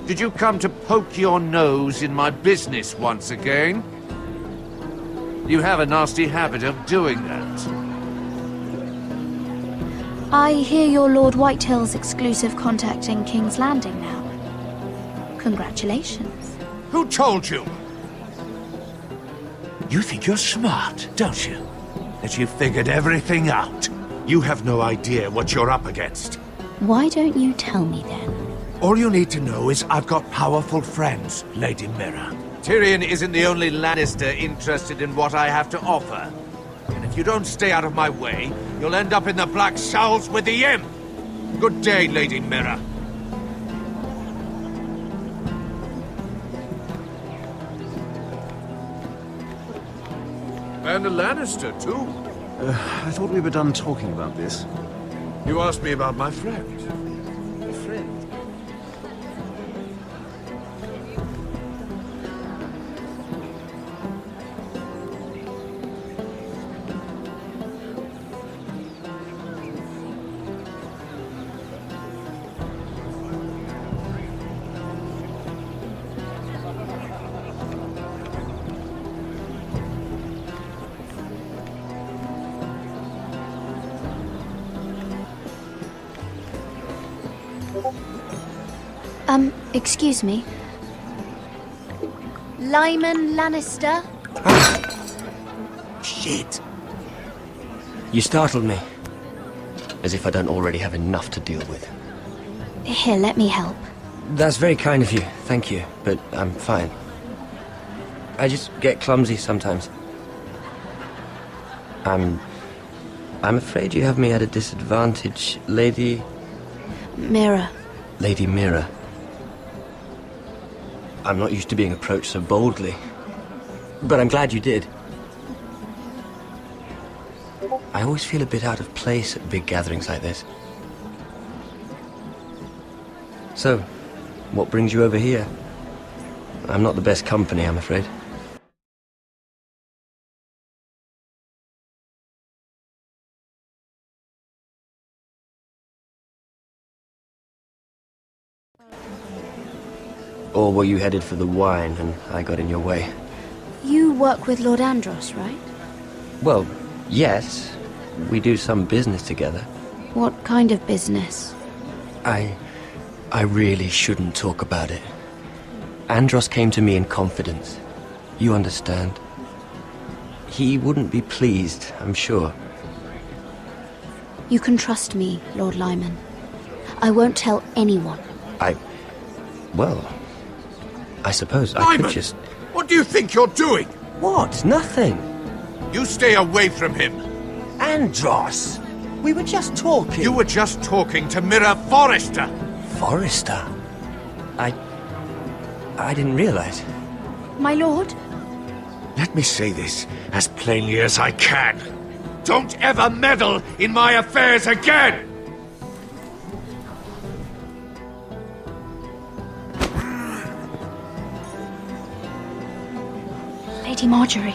C: Did you come to poke your nose in my business once again? You have a nasty habit of doing that.
S: I hear you're Lord Whitehill's exclusive contact in King's Landing now. Congratulations.
C: Who told you?
R: You think you're smart, don't you? That you figured everything out. You have no idea what you're up against.
S: Why don't you tell me then?
R: All you need to know is I've got powerful friends, Lady Mira.
C: Tyrion isn't the only Lannister interested in what I have to offer. And if you don't stay out of my way, you'll end up in the Black Showls with the Imp. Good day, Lady Mira. And a Lannister, too.
B: I thought we were done talking about this.
C: You asked me about my friend.
S: Excuse me. Lyman Lannister?
C: Shit.
D: You startled me. As if I don't already have enough to deal with.
S: Here, let me help.
D: That's very kind of you, thank you, but I'm fine. I just get clumsy sometimes. I'm afraid you have me at a disadvantage, Lady...
S: Mira.
D: Lady Mira. I'm not used to being approached so boldly, but I'm glad you did. I always feel a bit out of place at big gatherings like this. So, what brings you over here? I'm not the best company, I'm afraid. Or were you headed for the wine and I got in your way?
S: You work with Lord Andros, right?
D: Well, yes. We do some business together.
S: What kind of business?
D: I really shouldn't talk about it. Andros came to me in confidence. You understand? He wouldn't be pleased, I'm sure.
S: You can trust me, Lord Lyman. I won't tell anyone.
D: Well, I suppose I
C: Lyman!
D: could just...
C: What do you think you're doing?
D: What? Nothing.
C: You stay away from him.
D: Andros! We were just talking.
C: You were just talking to Mira Forrester.
D: Forrester? I didn't realize.
S: My lord?
C: Let me say this as plainly as I can. Don't ever meddle in my affairs again!
S: Lady Marjorie.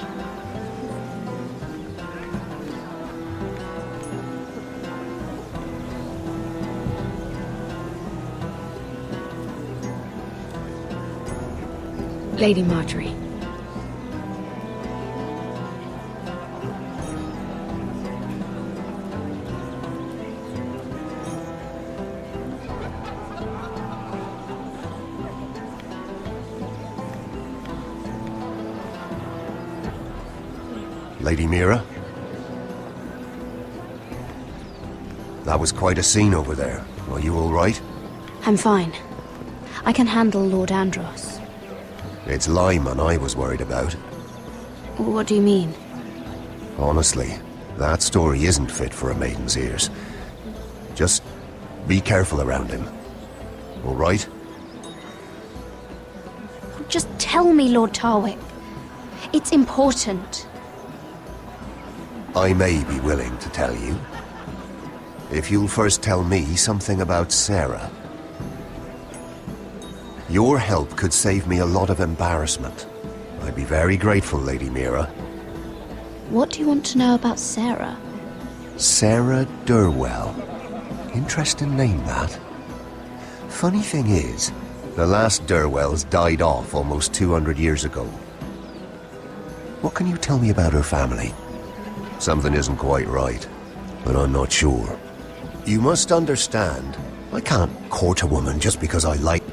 I: Lady Marjorie.
G: Lady Mira? That was quite a scene over there. Are you all right?
S: I'm fine. I can handle Lord Andros.
G: It's Lyman I was worried about.
S: What do you mean?
G: Honestly, that story isn't fit for a maiden's ears. Just be careful around him. All right?
S: Just tell me, Lord Tarwick. It's important.
G: I may be willing to tell you. If you'll first tell me something about Sarah. Your help could save me a lot of embarrassment. I'd be very grateful, Lady Mira.
S: What do you want to know about Sarah?
G: Sarah Durwell. Interesting name, that. Funny thing is, the last Durwells died off almost 200 years ago. What can you tell me about her family? Something isn't quite right, but I'm not sure. You must understand, I can't court a woman just because I like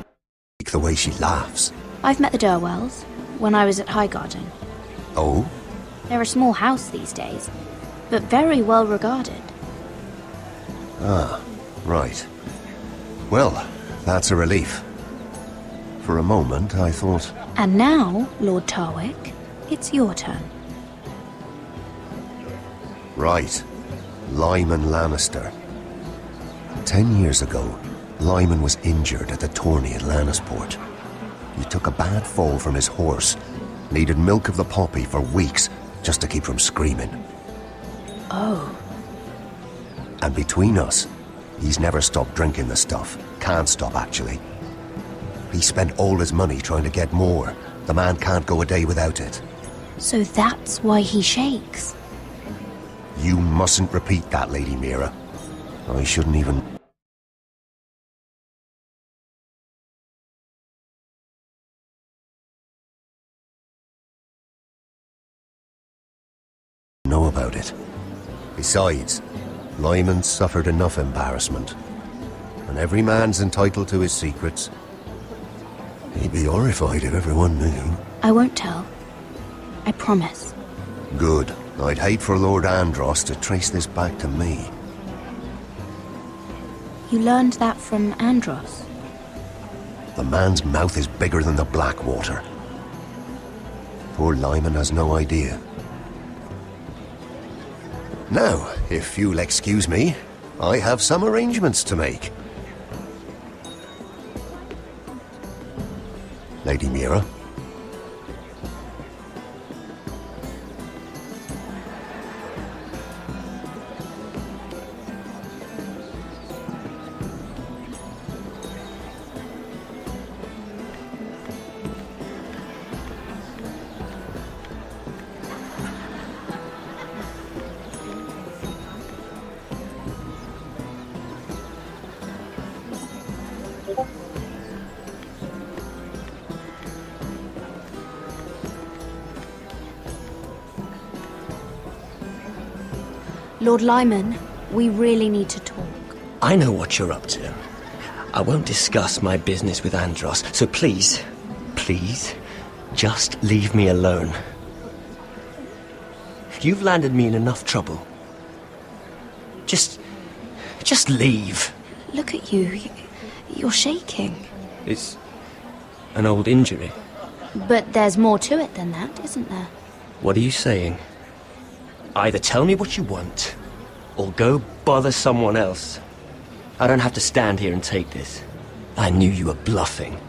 G: the way she laughs.
S: I've met the Durwells when I was at Highgarden.
G: Oh?
S: They're a small house these days, but very well regarded.
G: Ah, right. Well, that's a relief. For a moment, I thought...
S: And now, Lord Tarwick, it's your turn.
G: Right. Lyman Lannister. 10 years ago, Lyman was injured at the tourney at Lannisport. He took a bad fall from his horse. Needed milk of the poppy for weeks just to keep from screaming.
S: Oh.
G: And between us, he's never stopped drinking the stuff. Can't stop, actually. He spent all his money trying to get more. The man can't go a day without it.
S: So that's why he shakes.
G: You mustn't repeat that, Lady Mira. I shouldn't even... know about it. Besides, Lyman suffered enough embarrassment. And every man's entitled to his secrets. He'd be horrified if everyone knew.
S: I won't tell. I promise.
G: Good. I'd hate for Lord Andros to trace this back to me.
S: You learned that from Andros?
G: The man's mouth is bigger than the Blackwater. Poor Lyman has no idea. Now, if you'll excuse me, I have some arrangements to make. Lady Mira.
S: Lord Lyman, we really need to talk.
D: I know what you're up to. I won't discuss my business with Andros, so please, just leave me alone. You've landed me in enough trouble. Just leave.
S: Look at you. You're shaking.
D: It's an old injury.
S: But there's more to it than that, isn't there?
D: What are you saying? Either tell me what you want, or go bother someone else. I don't have to stand here and take this. I knew you were bluffing.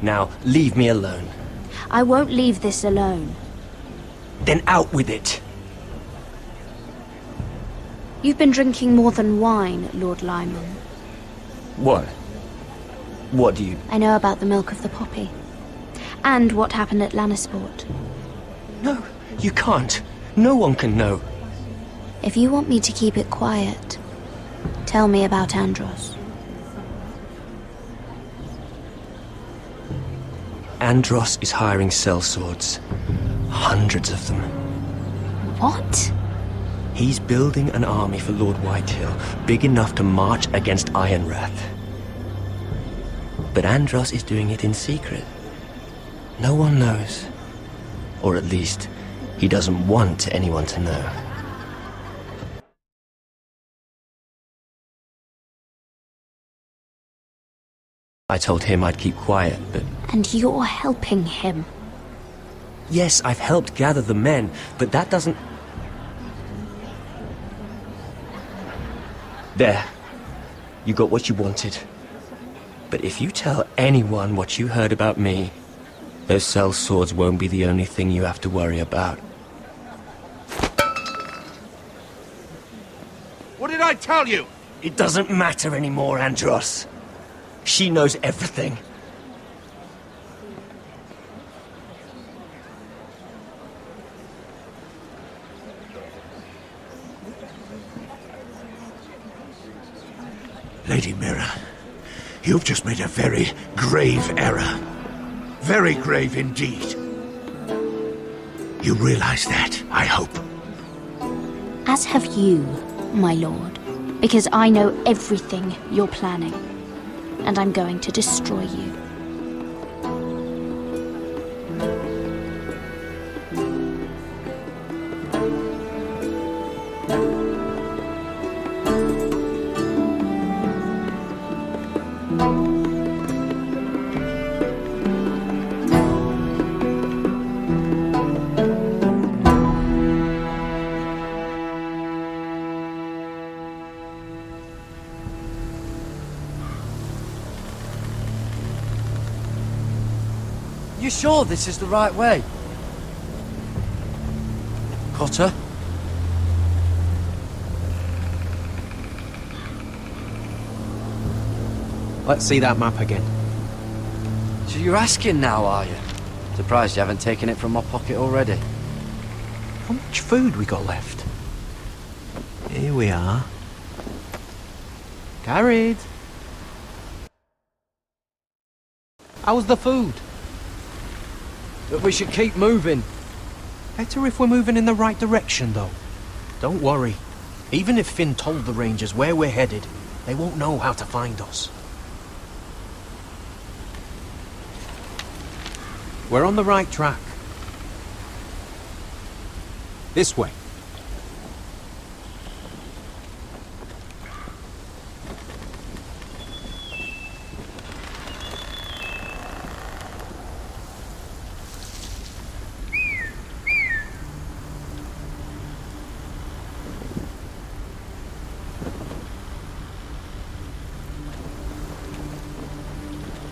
D: Now, leave me alone.
S: I won't leave this alone.
D: Then out with it!
S: You've been drinking more than wine, Lord Lyman.
D: What? What do you...
S: I know about the milk of the poppy. And what happened at Lannisport.
D: No, you can't. No one can know.
S: If you want me to keep it quiet, tell me about Andros.
D: Andros is hiring sellswords. Hundreds of them.
S: What?
D: He's building an army for Lord Whitehill, big enough to march against Ironrath. But Andros is doing it in secret. No one knows. Or at least, he doesn't want anyone to know. I told him I'd keep quiet, but...
S: And you're helping him.
D: Yes, I've helped gather the men, but that doesn't... There. You got what you wanted. But if you tell anyone what you heard about me, those sellswords won't be the only thing you have to worry about.
C: What did I tell you?
D: It doesn't matter anymore, Andros. She knows everything.
R: Lady Mira, you've just made a very grave error. Very grave indeed. You realize that, I hope.
S: As have you, my lord, because I know everything you're planning, and I'm going to destroy you.
D: You sure this is the right way? Cotter?
F: Let's see that map again.
D: So you're asking now, are you? Surprised you haven't taken it from my pocket already.
F: How much food we got left? Here we are. Carried. How's the food?
D: But we should keep moving.
F: Better if we're moving in the right direction, though. Don't worry. Even if Finn told the Rangers where we're headed, they won't know how to find us. We're on the right track. This way.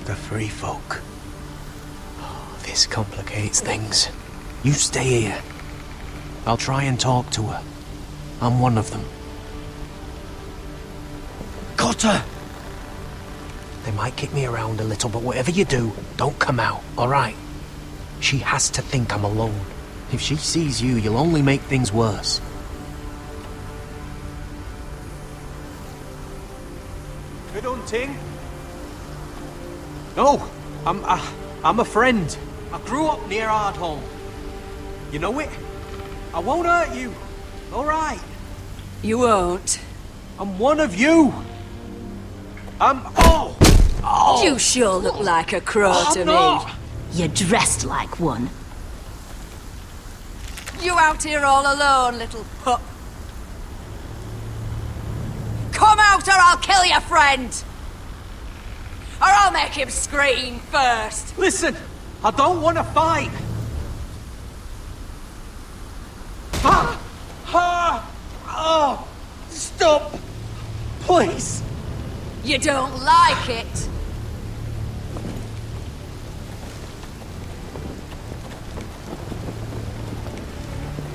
F: The free folk. Oh, this complicates things. You stay here. I'll try and talk to her. I'm one of them.
D: Cotter!
F: They might kick me around a little, but whatever you do, don't come out, alright? She has to think I'm alone. If she sees you, you'll only make things worse. Good hunting. No, I'm a friend. I grew up near Ardholm. You know it? I won't hurt you. All right.
K: You won't.
F: I'm one of you. Oh!
K: You sure look like a crow to me.
A: You're dressed like one.
K: You out here all alone, little pup? Come out or I'll kill your friend! Or I'll make him scream first!
F: Listen, I don't want to fight. Stop! Please!
K: You don't like it?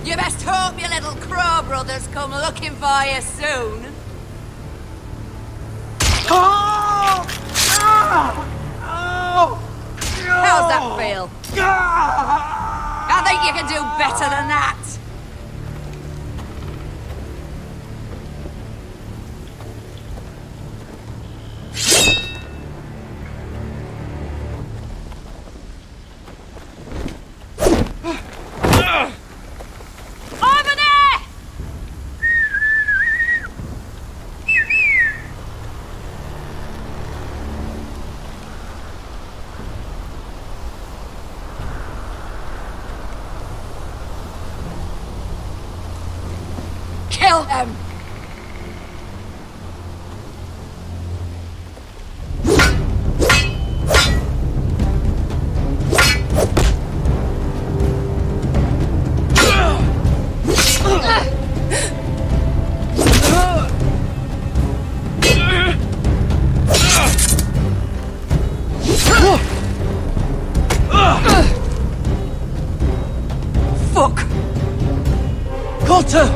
K: You best hope your little crow brothers come looking for you soon. How's that feel? I think you can do better than that. Over there! Kill him! Fuck!
F: Cotter!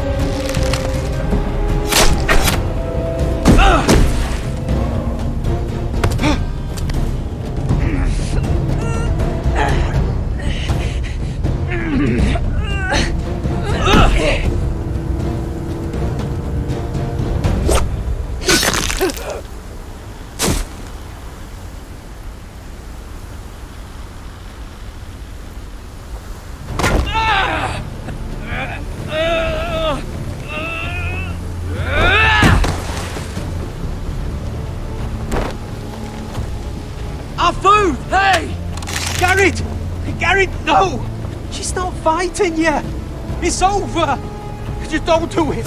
T: Gared, no! She's not fighting you! It's over! Just don't do it!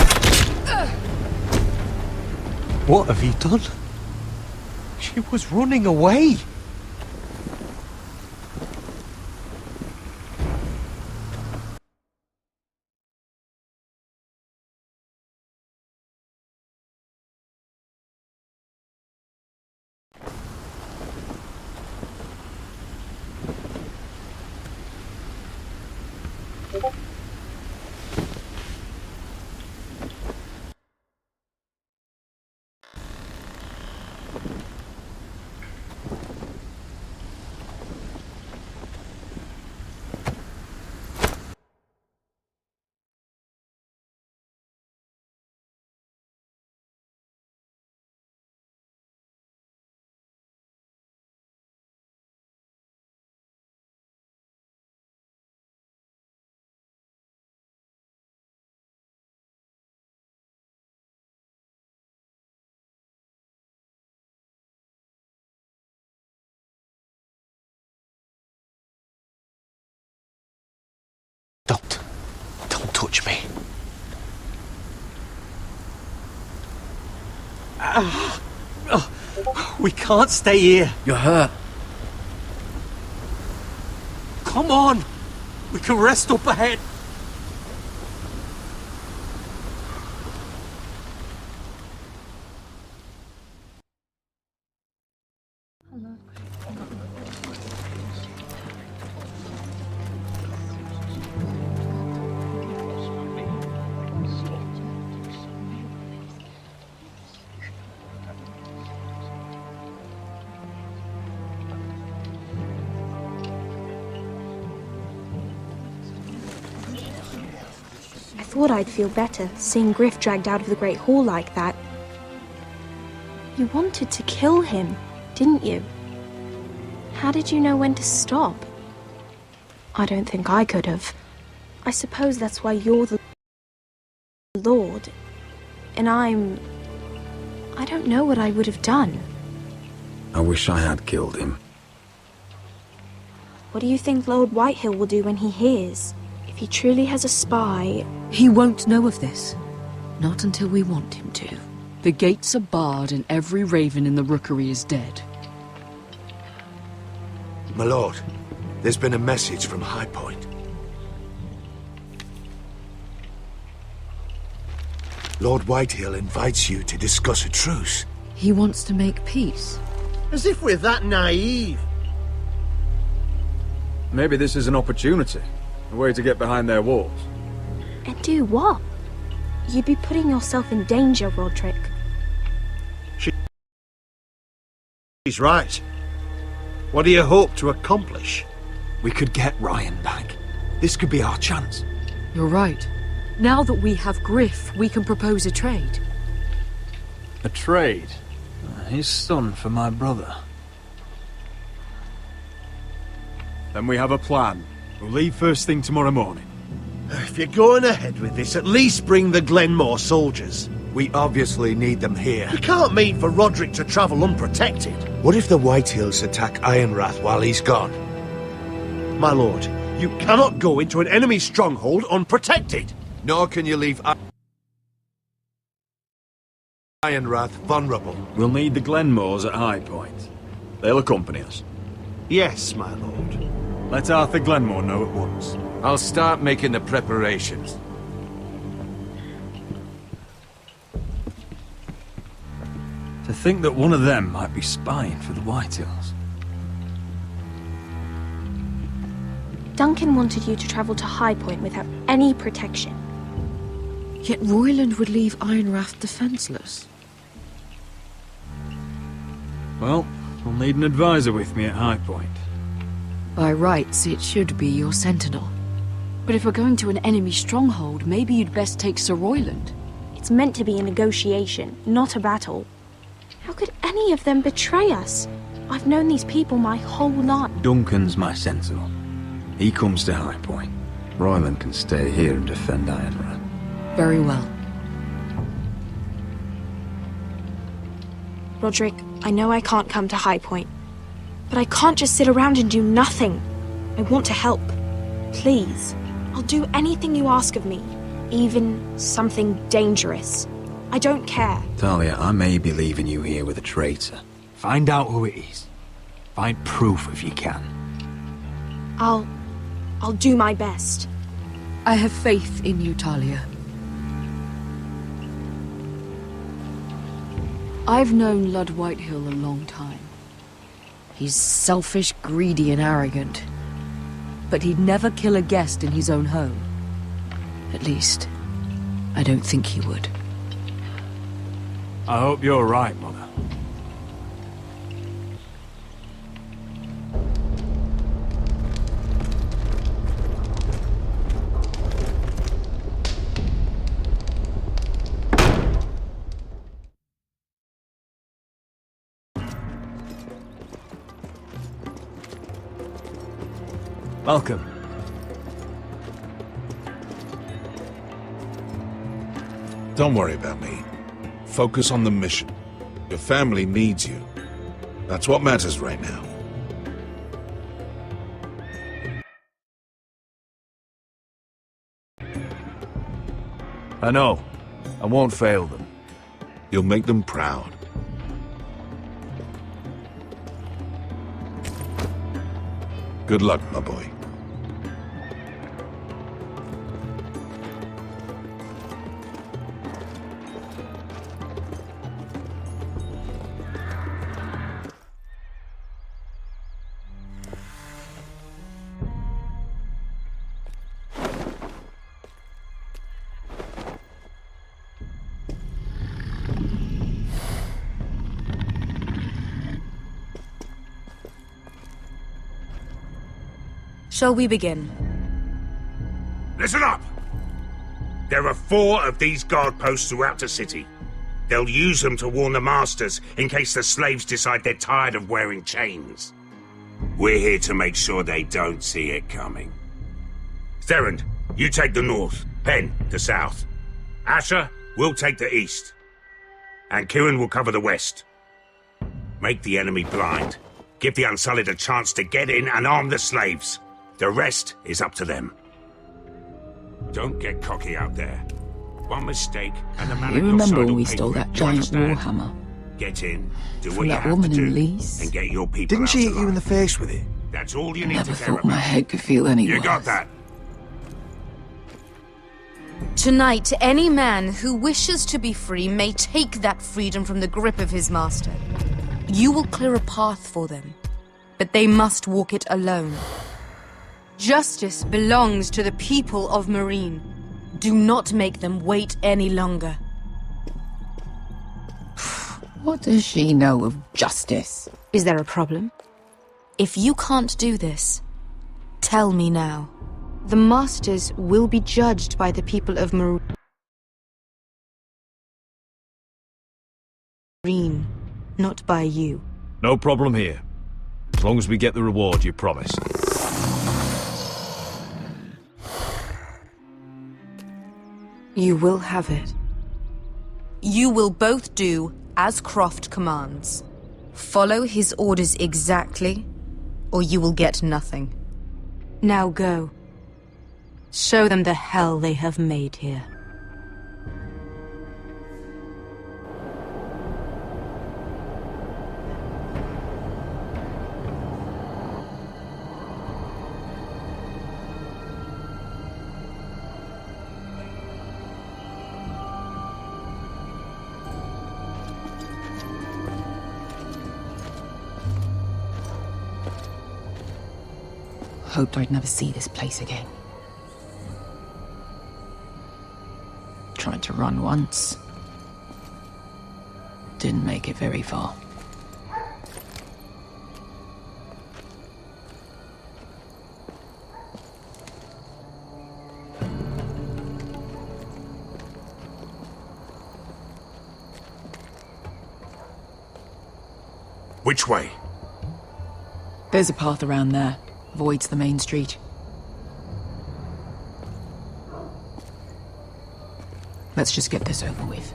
T: What have you done? She was running away.
F: Don't touch me.
T: We can't stay here.
F: You're hurt.
T: Come on! We can rest up ahead.
L: I thought I'd feel better, seeing Griff dragged out of the Great Hall like that. You wanted to kill him, didn't you? How did you know when to stop? I don't think I could have. I suppose that's why you're the Lord, and I don't know what I would have done.
W: I wish I had killed him.
L: What do you think Lord Whitehill will do when he hears? If he truly has a spy...
I: He won't know of this. Not until we want him to. The gates are barred and every raven in the rookery is dead.
R: My lord, there's been a message from High Point. Lord Whitehill invites you to discuss a truce.
I: He wants to make peace.
N: As if we're that naive.
W: Maybe this is an opportunity. A way to get behind their walls.
L: And do what? You'd be putting yourself in danger, Roderick.
N: She's right. What do you hope to accomplish?
R: We could get Ryan back. This could be our chance.
I: You're right. Now that we have Griff, we can propose a trade.
W: A trade? His son for my brother. Then we have a plan. We'll leave first thing tomorrow morning.
N: If you're going ahead with this, at least bring the Glenmore soldiers.
R: We obviously need them here.
N: You can't mean for Roderick to travel unprotected.
R: What if the Whitehills attack Ironrath while he's gone?
N: My lord, you cannot go into an enemy stronghold unprotected.
R: Nor can you leave Ironrath vulnerable.
W: We'll need the Glenmores at High Point. They'll accompany us.
N: Yes, my lord.
W: Let Arthur Glenmore know at once.
C: I'll start making the preparations.
W: To think that one of them might be spying for the Whitehills.
L: Duncan wanted you to travel to High Point without any protection.
I: Yet Royland would leave Ironrath defenseless.
W: Well, we'll need an advisor with me at High Point.
I: By rights, it should be your sentinel. But if we're going to an enemy stronghold, maybe you'd best take Sir Royland.
L: It's meant to be a negotiation, not a battle. How could any of them betray us? I've known these people my whole life.
W: Duncan's my sentinel. He comes to High Point. Royland can stay here and defend Ironrath.
I: Very well.
L: Roderick, I know I can't come to High Point, but I can't just sit around and do nothing.
J: I want to help. Please. I'll do anything you ask of me. Even something dangerous. I don't care.
Y: Talia, I may be leaving you here with a traitor. Find out who it is. Find proof if you can.
J: I'll do my best.
I: I have faith in you, Talia. I've known Lud Whitehill a long time. He's selfish, greedy, and arrogant. But he'd never kill a guest in his own home. At least, I don't think he would.
W: I hope you're right, Mother. Welcome.
R: Don't worry about me. Focus on the mission. Your family needs you. That's what matters right now.
W: I know. I won't fail them.
R: You'll make them proud. Good luck, my boy.
L: Shall we begin?
M: Listen up! There are 4 of these guard posts throughout the city. They'll use them to warn the masters in case the slaves decide they're tired of wearing chains. We're here to make sure they don't see it coming. Therend, you take the north. Pen, the south. Asher, we'll take the east. And Kieran will cover the west. Make the enemy blind. Give the Unsullied a chance to get in and arm the slaves. The rest is up to them. Don't get cocky out there. One mistake and the man
K: You
M: at your
K: remember
M: side
K: when
M: will
K: we
M: pay
K: stole
M: for it.
K: that
M: You
K: giant
M: understand?
K: warhammer?
M: Get in, do
K: From
M: what you
K: that
M: have
K: woman
M: to
K: in
M: do,
K: Leeds?
M: and get your people
K: Didn't
M: out
K: she hit
M: alive.
K: you in the
M: face with it? That's all you need
K: Never
M: to care
K: thought my
M: about.
K: head could feel any
M: You
K: worse.
M: got that?
L: Tonight, any man who wishes to be free may take that freedom from the grip of his master. You will clear a path for them, but they must walk it alone. Justice belongs to the people of Marine. Do not make them wait any longer.
K: What does she know of justice?
L: Is there a problem? If you can't do this, tell me now. The Masters will be judged by the people of Marine, not by you.
W: No problem here. As long as we get the reward you promised.
L: You will have it. You will both do as Croft commands. Follow his orders exactly, or you will get nothing. Now go. Show them the hell they have made here.
K: Hoped I'd never see this place again. Tried to run once. Didn't make it very far.
M: Which way?
K: There's a path around there. Avoids the main street. Let's just get this over with.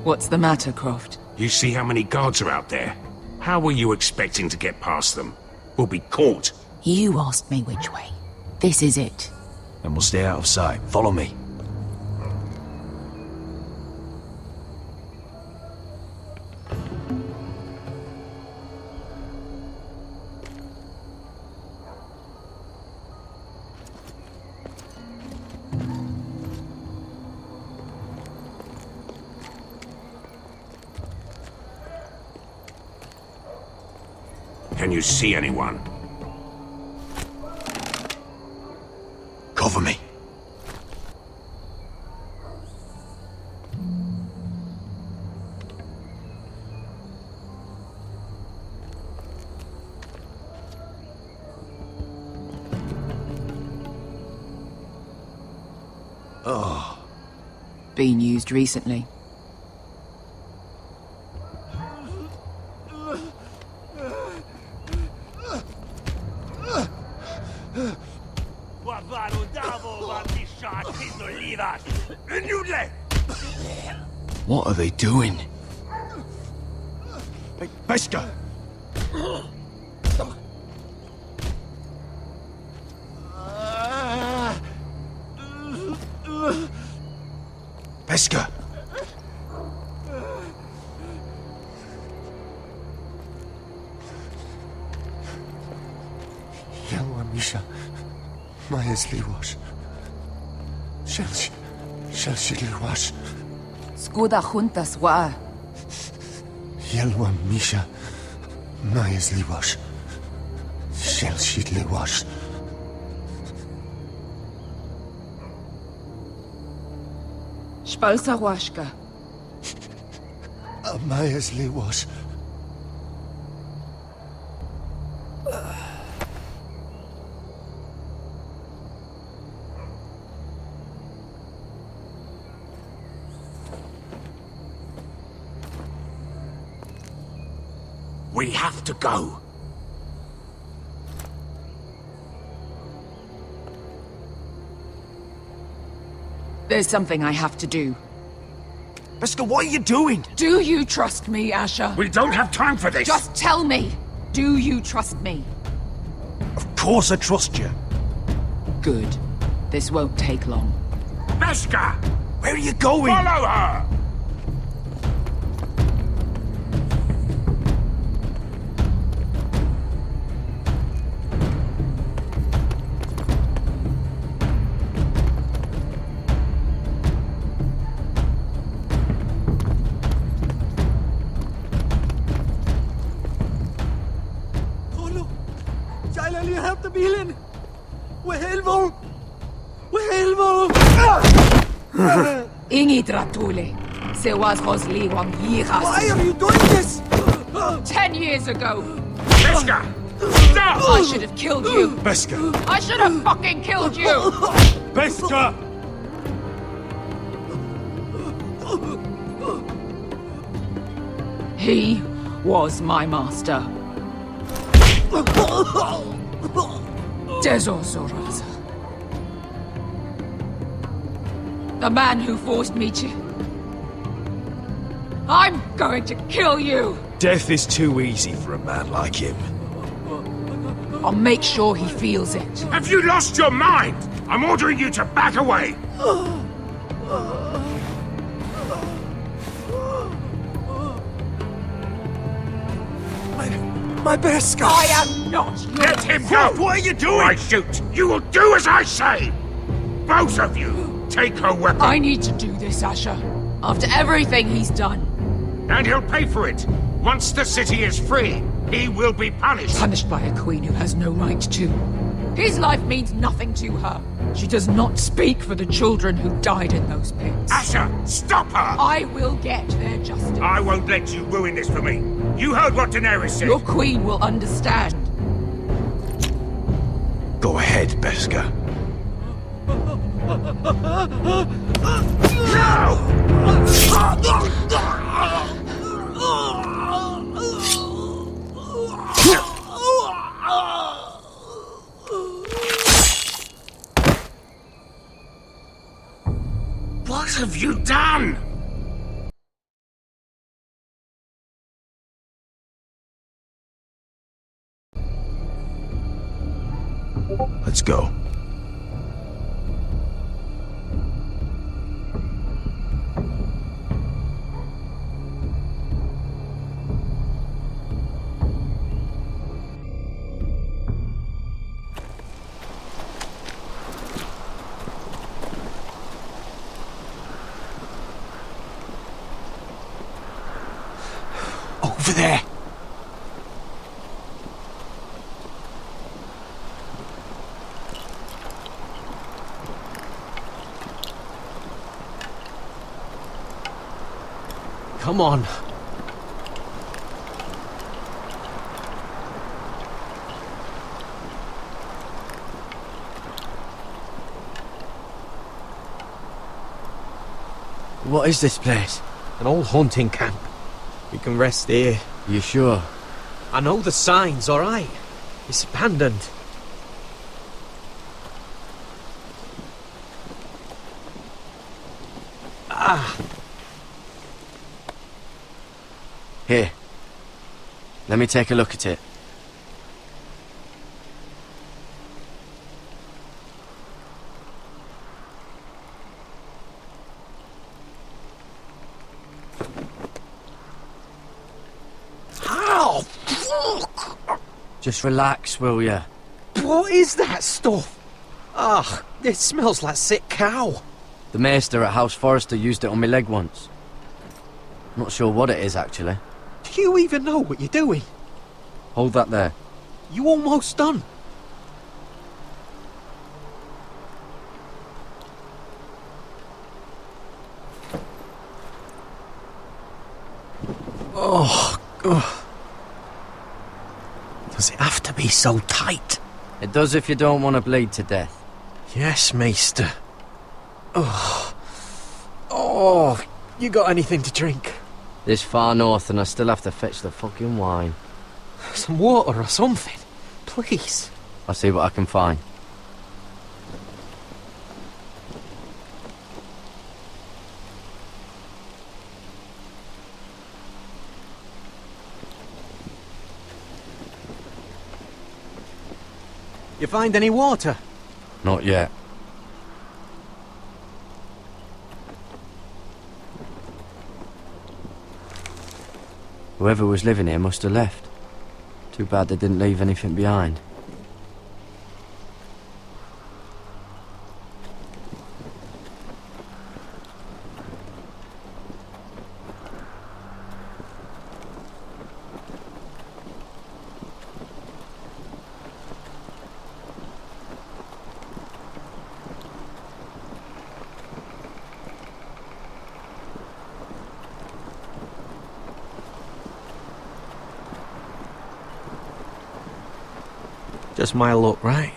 K: What's the matter, Croft?
M: You see how many guards are out there? How were you expecting to get past them? We'll be caught.
K: You asked me which way. This is it.
P: And we'll stay out of sight. Follow me.
M: Can you see anyone?
P: Cover me.
K: Oh. Been used recently.
P: What are they doing? Beskha! Beskha!
G: Yelwa Misha, Maya's Liwash. Shall she Liwash?
K: Skuda juntas wa.
G: Yelwa Misha, Maya's Liwash. Shall she Liwash?
K: Spalsa washka.
G: Maya's Liwash.
M: We have to go.
K: There's something I have to do.
P: Beskha, what are you doing?
K: Do you trust me, Asher?
M: We don't have time for this.
K: Just tell me. Do you trust me?
P: Of course I trust you.
K: Good. This won't take long.
M: Beskha!
P: Where are you going?
M: Follow her!
K: Ingi Dratule. Se was Rosliwam Yiras.
T: Why are you doing this?
K: 10 years ago.
M: Beskha! Stop!
K: I should have killed you.
P: Beskha!
K: I should have fucking killed you.
P: Beskha!
K: He was my master. Dezor Zoraza. The man who forced me to... I'm going to kill you!
P: Death is too easy for a man like him.
K: I'll make sure he feels it.
M: Have you lost your mind? I'm ordering you to back away!
T: My Beskha!
K: I am not your...
M: Let him go!
P: What are you doing?
M: Or I shoot! You will do as I say! Both of you! Take her weapon!
K: I need to do this, Asher. After everything he's done.
M: And he'll pay for it! Once the city is free, he will be punished!
K: Punished by a queen who has no right to. His life means nothing to her. She does not speak for the children who died in those pits.
M: Asher, stop her!
K: I will get their justice.
M: I won't let you ruin this for me. You heard what Daenerys said.
K: Your queen will understand.
P: Go ahead, Beskha.
M: What have you done?
P: Let's go.
N: Over there! Come on.
F: What is this place? An old hunting camp. We can rest here.
D: You sure?
F: I know the signs, alright. It's abandoned. Ah!
D: Here. Let me take a look at it.
N: Ow! Fuck!
D: Just relax, will ya?
F: What is that stuff? Ah, it smells like sick cow.
D: The maester at House Forrester used it on my leg once. Not sure what it is, actually.
F: Do you even know what you're doing?
D: Hold that there.
F: You almost done. Oh, oh. Does it have to be so tight?
D: It does if you don't want to bleed to death.
F: Yes, Maester. Oh. Oh, you got anything to drink?
D: This far north and I still have to fetch the fucking wine.
F: Some water or something, please.
D: I'll see what I can find.
F: You find any water?
D: Not yet. Whoever was living here must have left. Too bad they didn't leave anything behind.
F: Just my luck, right?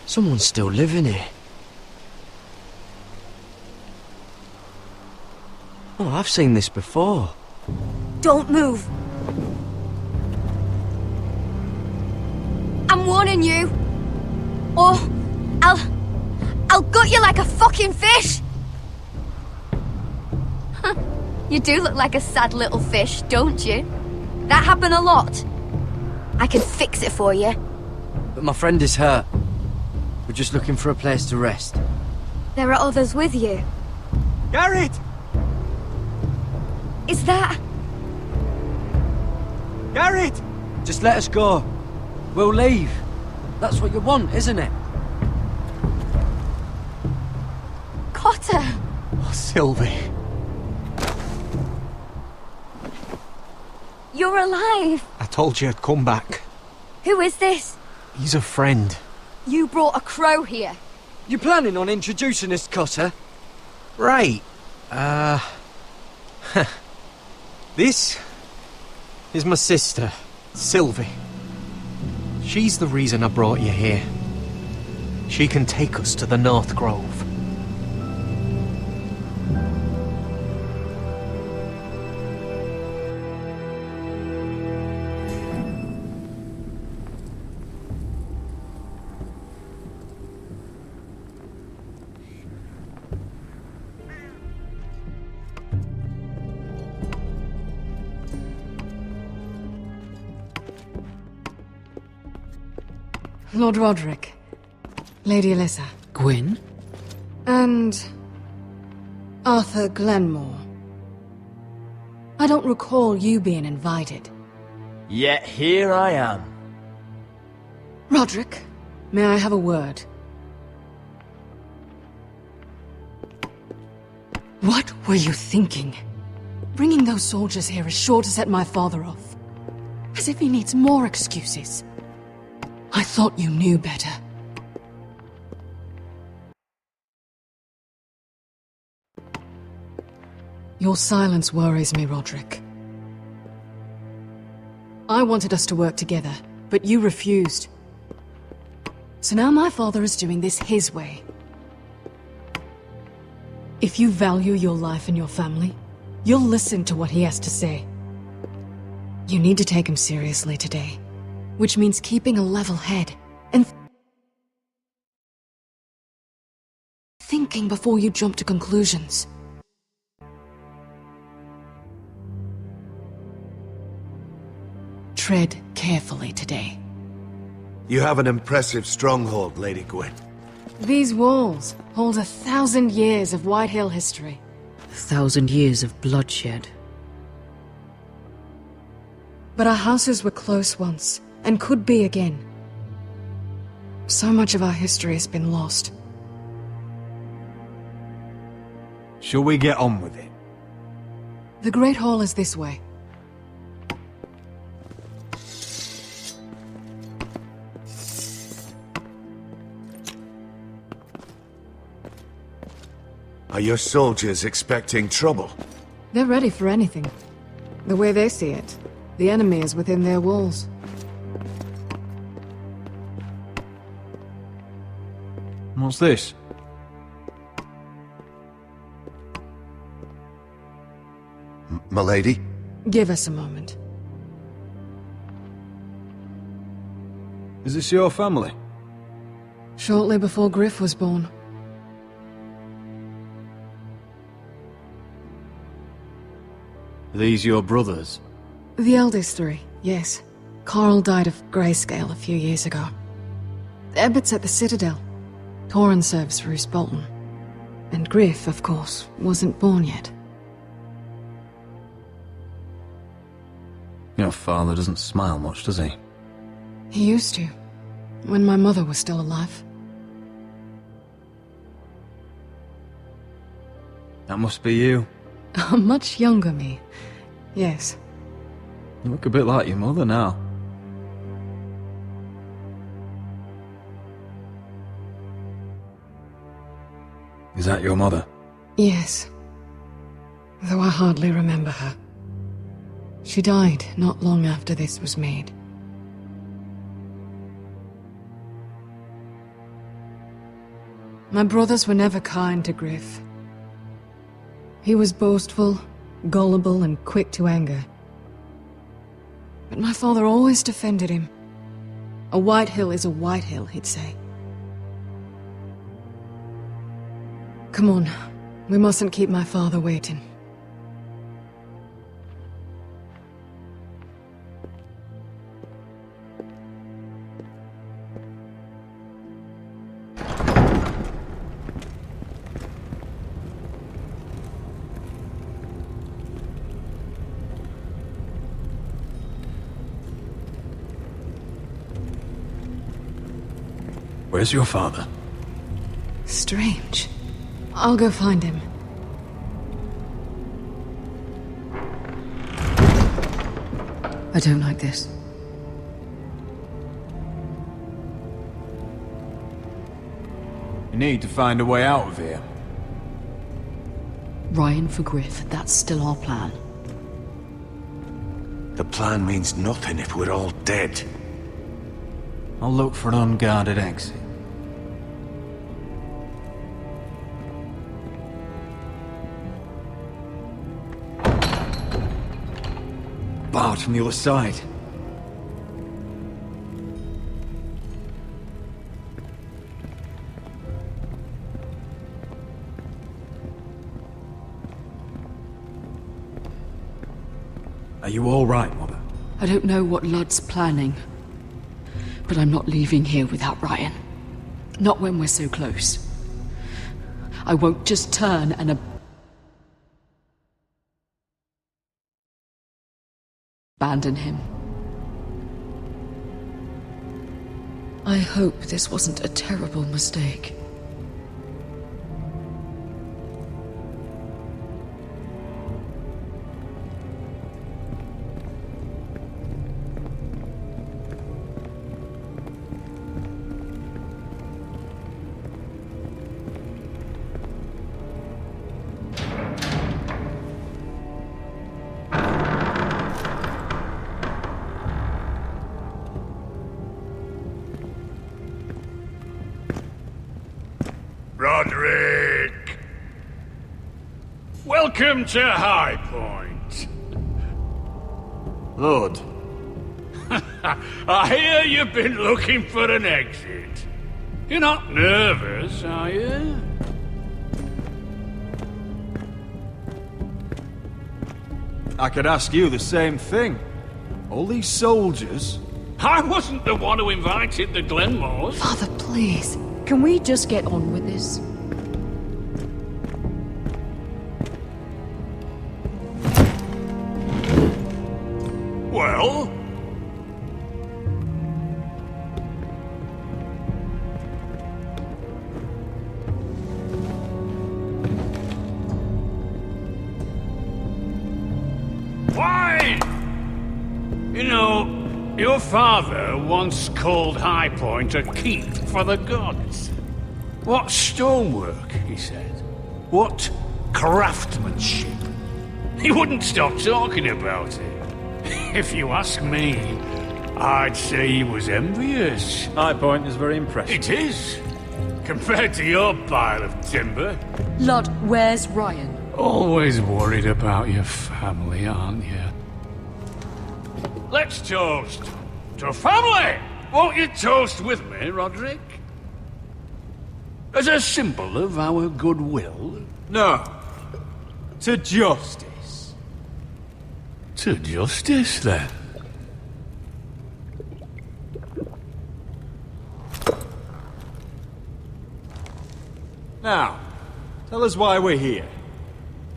D: Someone's still living here. Oh, I've seen this before.
L: Don't move. I'm warning you. Or I'll gut you like a fucking fish. You do look like a sad little fish, don't you? That happen a lot. I can fix it for you.
D: But my friend is hurt. We're just looking for a place to rest.
L: There are others with you.
F: Garrett!
L: Is that...
F: Garrett!
D: Just let us go. We'll leave. That's what you want, isn't it?
L: Cotter!
F: Oh, Sylvie.
L: You're alive!
F: I told you I'd come back.
L: Who is this?
F: He's a friend.
L: You brought a crow here.
D: You planning on introducing us, Cotter?
F: Right. This is my sister, Sylvie. She's the reason I brought you here. She can take us to the North Grove.
E: Lord Roderick. Lady Alyssa.
I: Gwyn?
E: And... Arthur Glenmore. I don't recall you being invited.
V: Yet here I am.
E: Roderick, may I have a word? What were you thinking? Bringing those soldiers here is sure to set my father off. As if he needs more excuses. I thought you knew better. Your silence worries me, Roderick. I wanted us to work together, but you refused. So now my father is doing this his way. If you value your life and your family, you'll listen to what he has to say. You need to take him seriously today, which means keeping a level head and thinking before you jump to conclusions. Tread carefully today.
R: You have an impressive stronghold, Lady Gwyn.
E: These walls hold 1,000 years of Whitehill history.
I: 1,000 years of bloodshed.
E: But our houses were close once, and could be again. So much of our history has been lost.
P: Shall we get on with it?
E: The Great Hall is this way.
R: Are your soldiers expecting trouble?
E: They're ready for anything. The way they see it, the enemy is within their walls.
P: What's this?
G: Milady?
E: Give us a moment.
P: Is this your family?
E: Shortly before Griff was born.
P: Are these your brothers?
E: The eldest three, yes. Carl died of grayscale a few years ago. Ebbett's at the Citadel. Torrhen serves Roose Bolton. And Griff, of course, wasn't born yet.
P: Your father doesn't smile much, does he?
E: He used to, when my mother was still alive.
P: That must be you.
E: A much younger me, yes.
P: You look a bit like your mother now. Is that your mother?
E: Yes. Though I hardly remember her. She died not long after this was made. My brothers were never kind to Griff. He was boastful, gullible, and quick to anger. But my father always defended him. A Whitehill is a Whitehill, he'd say. Come on, we mustn't keep my father waiting.
P: Where's your father?
E: Strange. I'll go find him. I don't like this.
P: You need to find a way out of here.
I: Ryan for Griff, that's still our plan.
R: The plan means nothing if we're all dead.
P: I'll look for an unguarded exit. Barred from the other side. Are you all right, Mother?
I: I don't know what Ludd's planning, But I'm not leaving here without Ryan. Not when we're so close. I won't just turn and abandon him. I hope this wasn't a terrible mistake.
H: Roderick! Welcome to High Point.
W: Lord.
H: I hear you've been looking for an exit. You're not nervous, are you?
W: I could ask you the same thing. All these soldiers...
H: I wasn't the one who invited the Glenmores.
I: Father, please. Can we just get on with this?
H: Well? Fine! You know, your father once called High Point a keep for the gods. What stonework, he said. What craftsmanship. He wouldn't stop talking about it. If you ask me, I'd say he was envious.
W: High Point is very impressive.
H: It is. Compared to your pile of timber.
I: Lord, where's Ryan?
H: Always worried about your family, aren't you? Let's toast to family! Won't you toast with me, Roderick? As a symbol of our goodwill?
W: No. To justice.
H: To justice, then.
W: Now, tell us why we're here.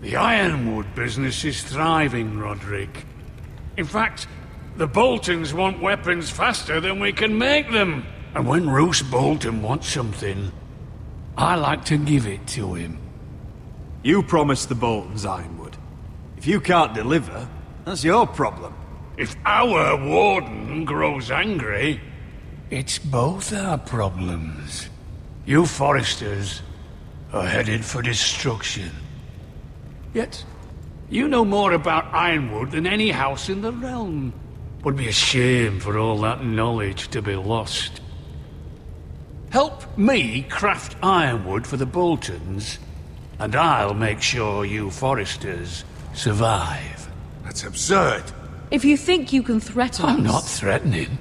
H: The Ironwood business is thriving, Roderick. In fact, the Boltons want weapons faster than we can make them. And when Roose Bolton wants something, I like to give it to him.
W: You promised the Boltons Ironwood. If you can't deliver, that's your problem.
H: If our warden grows angry, it's both our problems. You Foresters are headed for destruction. Yet, you know more about Ironwood than any house in the realm. Would be a shame for all that knowledge to be lost. Help me craft ironwood for the Boltons, and I'll make sure you Foresters survive.
R: That's absurd.
I: If you think you can threaten
H: I'm
I: us...
H: not threatening.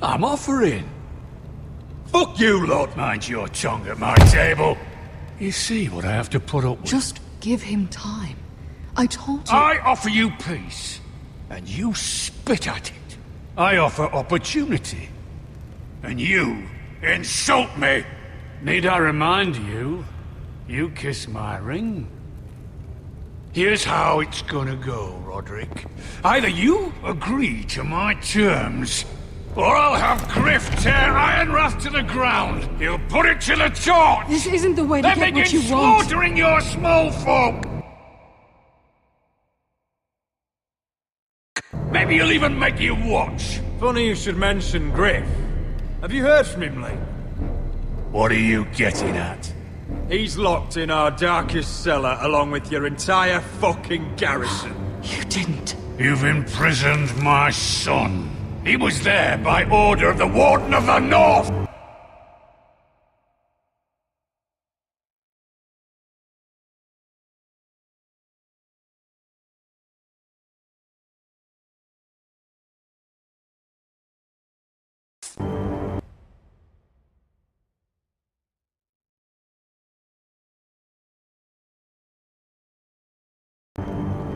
H: I'm offering. Fuck you, Lord. Mind your tongue at my table. You see what I have to put up with.
I: Just give him time. I told you...
H: I offer you peace, and you spit at it. I offer opportunity, and you insult me. Need I remind you, you kiss my ring? Here's how it's gonna go, Roderick. Either you agree to my terms, or I'll have Griff tear Ironrath to the ground. He'll put it to the torch.
E: This isn't the way to
H: Then
E: get what
H: begin
E: you want.
H: slaughtering your small folk. Maybe he'll even make you watch.
W: Funny you should mention Griff. Have you heard from him lately?
H: What are you getting at?
W: He's locked in our darkest cellar along with your entire fucking garrison.
I: You didn't.
H: You've imprisoned my son. He was there by order of the Warden of the North!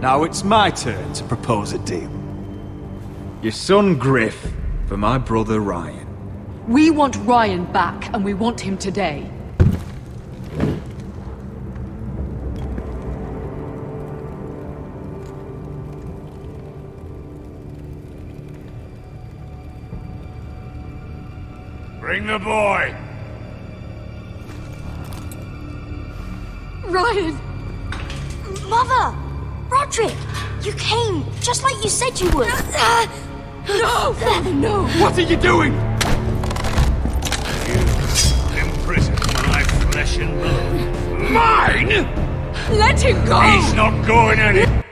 W: Now it's my turn to propose a deal. Your son Griff for my brother Ryan.
E: We want Ryan back, and we want him today.
H: Bring the boy!
J: Ryan! Mother! Roderick! You came, just like you said you would.
E: No! Father, no!
H: What are you doing? You imprison my flesh and blood. Mine?
E: Let him go!
H: He's not going anywhere.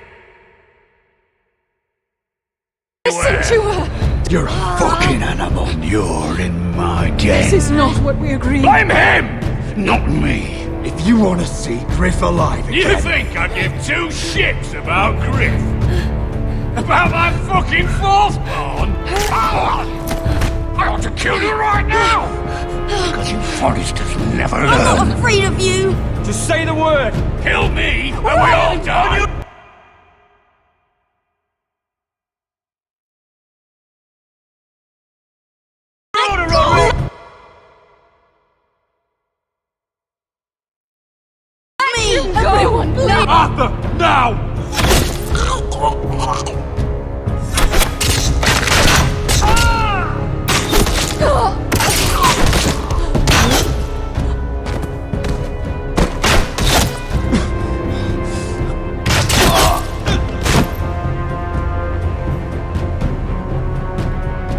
E: Listen to her!
H: You're a fucking animal. You're in my den.
E: This is not what we agreed.
H: Blame him, not me.
W: If you want to see Griff alive again...
H: You think I give two shits about Griff? About my fucking fourthborn? I ought to kill you right now! Because you Forresters never learn.
J: I'm not afraid of you!
W: Just say the word!
H: Kill me, and we all die!
E: Everyone, leave!
H: Arthur, now!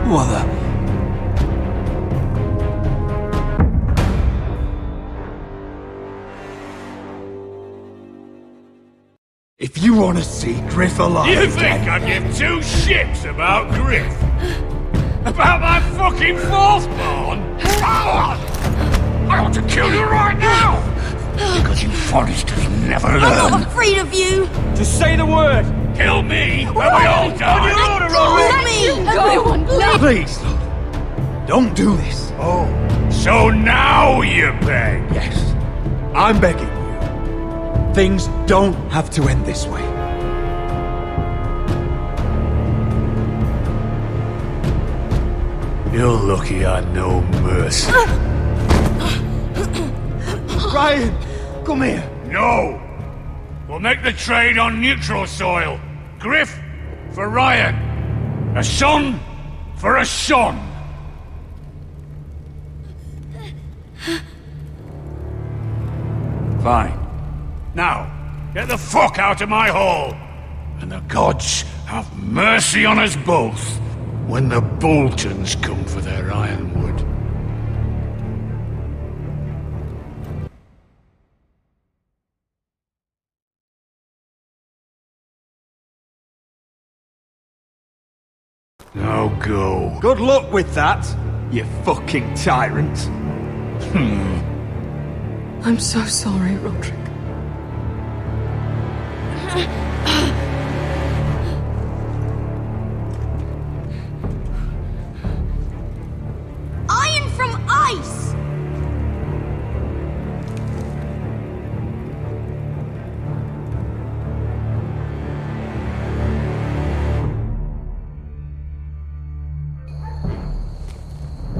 W: Mother. If you want to see Griff alive
H: You
W: again...
H: think I give two shits about Griff? About my fucking fourthborn? I ought to kill you right now! Because you Forresters never learn.
J: I'm not afraid of you!
W: Just say the word!
H: Kill me, and we all die!
J: Let me!
E: Everyone, leave!
W: Please, Lord. Don't do this.
H: Oh, so now you beg?
W: Yes, I'm begging you. Things don't have to end this way.
H: You're lucky I know mercy.
W: Ryan, come here.
H: No! We'll make the trade on neutral soil. Griff for Ryan. A son for a son. Fine. Now, get the fuck out of my hall. And the gods have mercy on us both when the Boltons come for their ironwood. Now go.
W: Good luck with that, you fucking tyrant.
E: I'm so sorry, Roderick.
J: Iron from ice!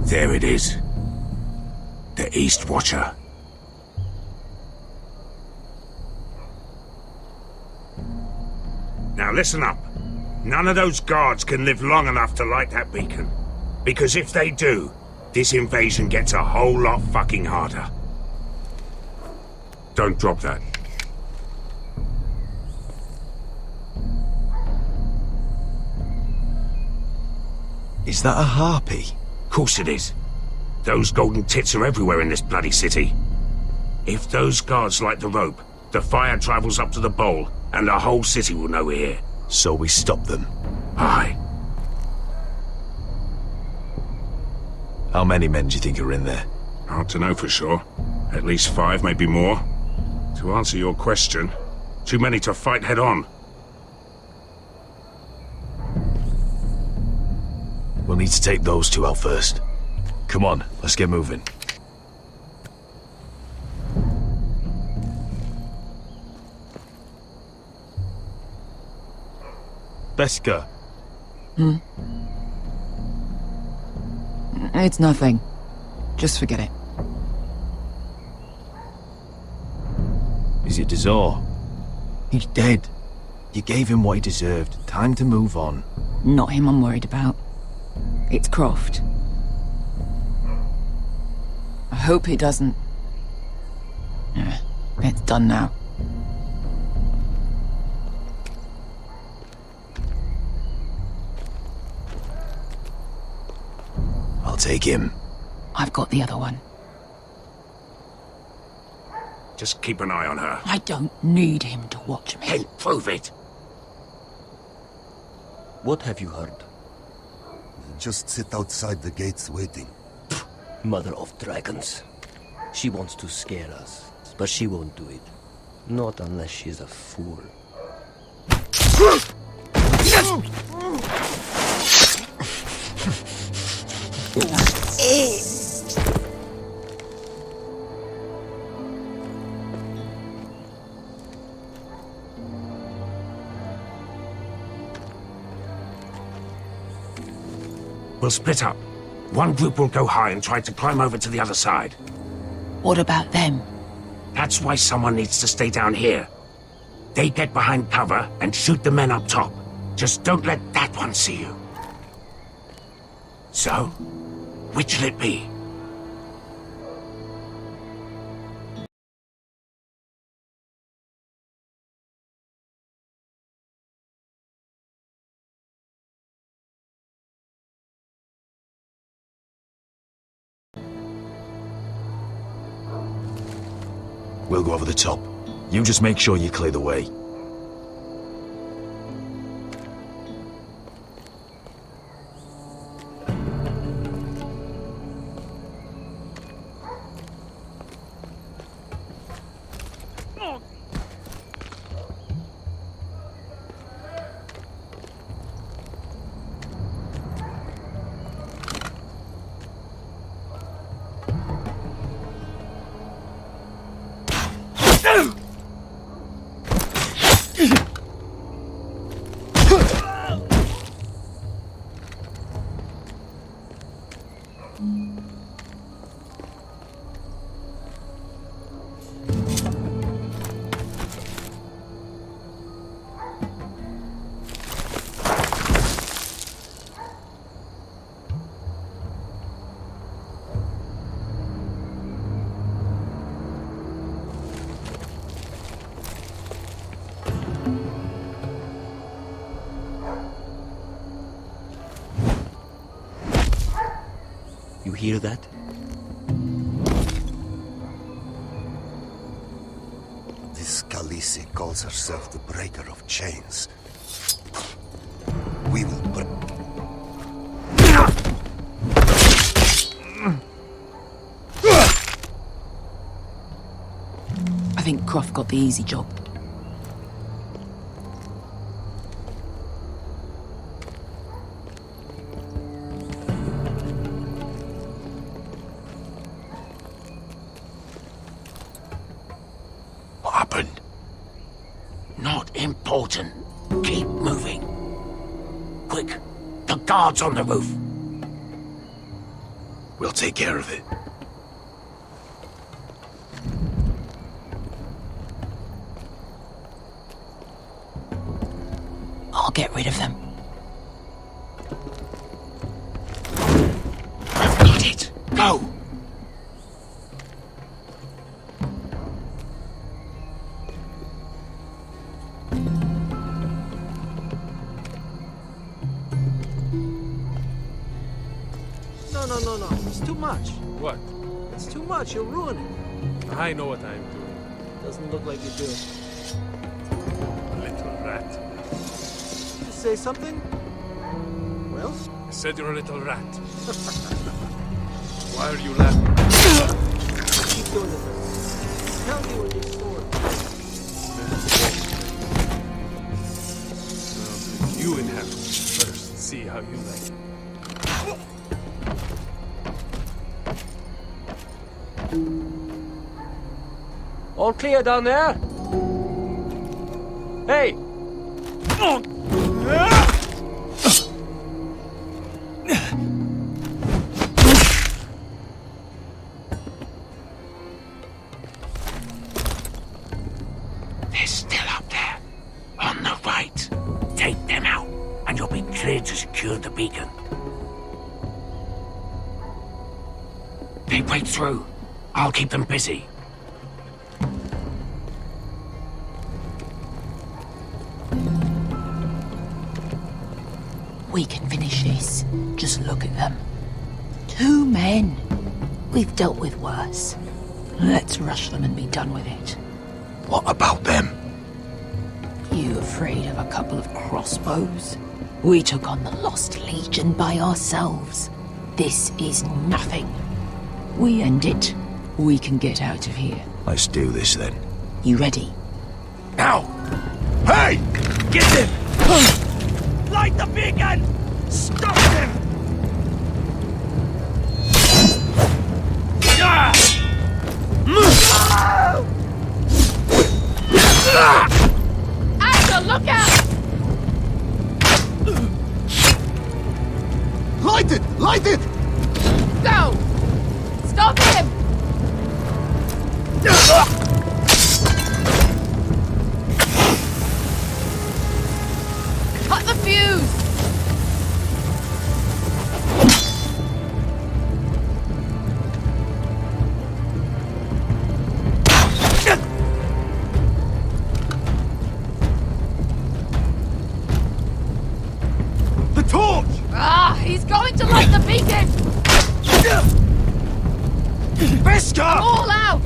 M: There it is. The East Watcher. Now listen up. None of those guards can live long enough to light that beacon. Because if they do, this invasion gets a whole lot fucking harder. Don't drop that.
W: Is that a harpy?
M: Of course it is. Those golden tits are everywhere in this bloody city. If those guards light the rope, the fire travels up to the bowl, and the whole city will know we're here.
W: So we stop them.
M: Aye.
W: How many men do you think are in there?
M: Hard to know for sure. At least 5, maybe more. To answer your question, too many to fight head on.
W: We'll need to take those 2 out first. Come on, let's get moving. Veska.
K: It's nothing. Just forget it.
W: Is it Dazor? He's dead. You gave him what he deserved. Time to move on.
K: Not him I'm worried about. It's Croft. I hope he doesn't... Yeah, it's done now.
W: I'll take him.
K: I've got the other one.
M: Just keep an eye on her.
K: I don't need him to watch me.
M: Hey, prove it.
D: What have you heard?
G: Just sit outside the gates waiting.
D: Mother of dragons. She wants to scare us, but she won't do it. Not unless she's a fool.
M: We'll split up. One group will go high and try to climb over to the other side.
K: What about them?
M: That's why someone needs to stay down here. They get behind cover and shoot the men up top. Just don't let that one see you. So, which'll it be?
W: We'll go over the top. You just make sure you clear the way.
D: You hear that?
G: This Khaleesi calls herself the Breaker of Chains. We will break...
K: I think Croft got the easy job.
M: What happened? Not important. Keep moving. Quick, the guards on the roof.
W: We'll take care of it.
K: I'll get rid of them.
M: I've got it. Go!
N: No. It's too much.
B: What?
N: It's too much. You'll ruin it.
B: I know what I'm doing.
N: Doesn't look like you do.
B: Little rat.
N: Did you say something? Well?
B: I said you're a little rat. Why are you laughing?
N: Keep doing it. Tell me when you're sore.
B: I'll put you in handcuffs first. See how you like it.
V: All clear down there? Hey!
T: beacon. They break through. I'll keep them busy.
K: We can finish this. Just look at them. 2 men. We've dealt with worse. Let's rush them and be done with it.
R: What about them?
K: You afraid of a couple of crossbows? We took on the Lost Legion by ourselves. This is nothing. We end it. We can get out of here.
R: Let's do this then.
K: You ready?
R: Now! Hey!
T: Get him! Light the beacon! Stop him!
K: Asher, look out!
G: Light it! Light it!
K: Go! Stop him! Cut the fuse!
R: The torch!
K: Ah, he's going to light the beacon!
R: Beskar!
K: All out!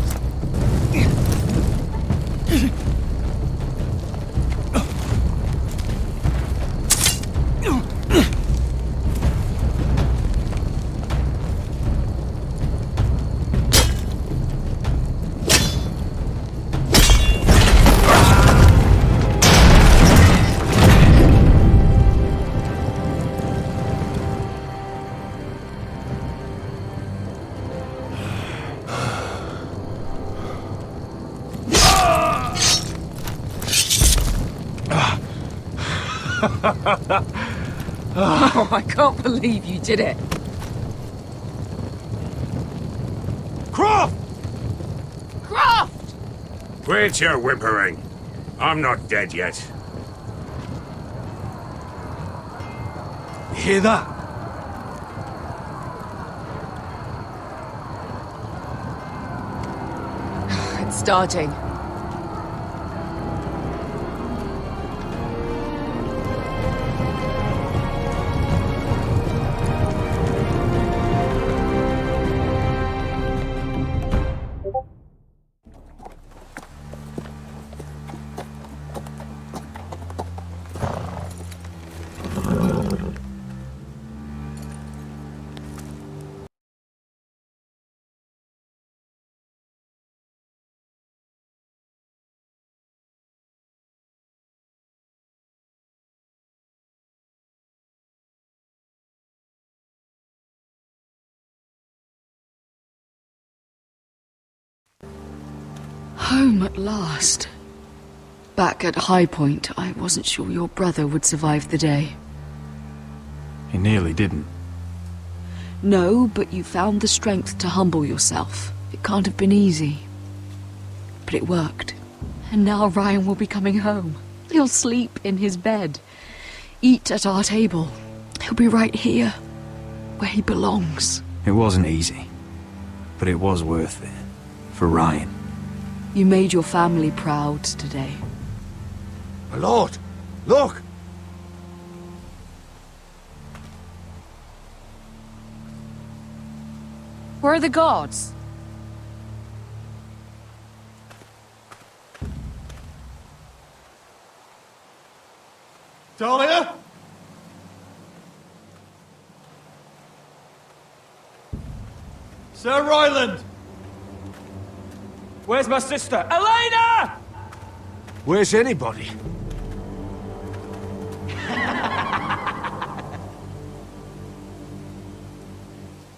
K: Oh, I can't believe you did it.
R: Croft!
K: Croft!
M: Quit your whimpering. I'm not dead yet.
R: You hear that?
K: It's starting. Home at last. Back at High Point, I wasn't sure your brother would survive the day.
P: He nearly didn't.
I: No, but you found the strength to humble yourself. It can't have been easy. But it worked. And now Ryan will be coming home. He'll sleep in his bed. Eat at our table. He'll be right here, where he belongs.
P: It wasn't easy, but it was worth it. For Ryan.
I: You made your family proud today.
R: My lord, look!
I: Where are the guards?
N: Talia? Sir Ryland!
V: Where's my sister? Elena!
C: Where's anybody?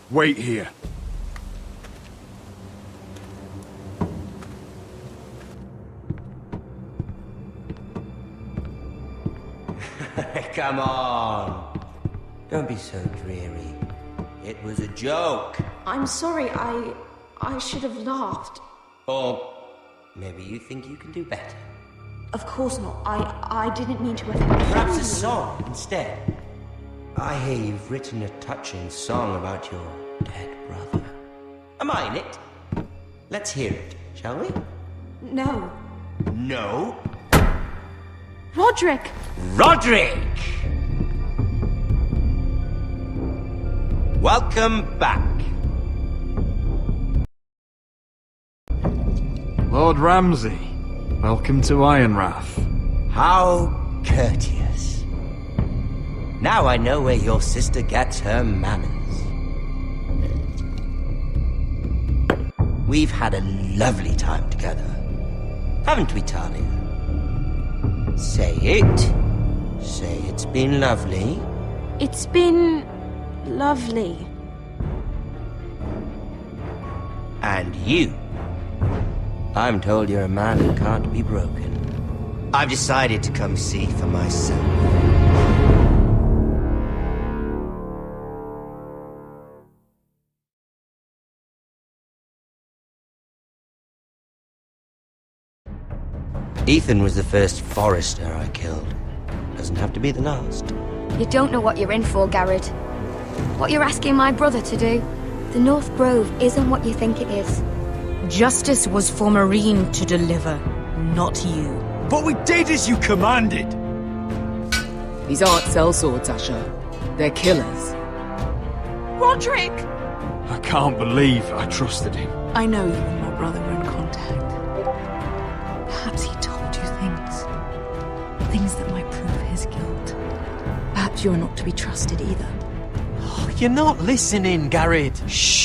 B: Wait here.
D: Come on. Don't be so dreary. It was a joke.
J: I'm sorry, I should have laughed.
D: Or maybe you think you can do better.
J: Of course not. I didn't mean to offend you.
D: Perhaps a song instead. I hear you've written a touching song about your dead brother. Am I in it? Let's hear it, shall we?
J: No.
D: No?
J: Roderick!
D: Roderick! Welcome back.
B: Lord Ramsay, welcome to Ironrath.
D: How courteous. Now I know where your sister gets her manners. We've had a lovely time together, haven't we, Talia? Say it. Say it's been lovely.
J: It's been lovely.
D: And you? I'm told you're a man who can't be broken. I've decided to come see for myself. Ethan was the first Forrester I killed. Doesn't have to be the last.
O: You don't know what you're in for, Garrett. What you're asking my brother to do. The North Grove isn't what you think it is.
L: Justice was for Marine to deliver, not you.
T: But we did as you commanded!
I: These aren't sellswords, Asher. They're killers.
J: Roderick!
B: I can't believe I trusted him.
E: I know you and my brother were in contact. Perhaps he told you things that might prove his guilt. Perhaps you're not to be trusted either.
F: Oh, you're not listening, Garrett.
D: Shh!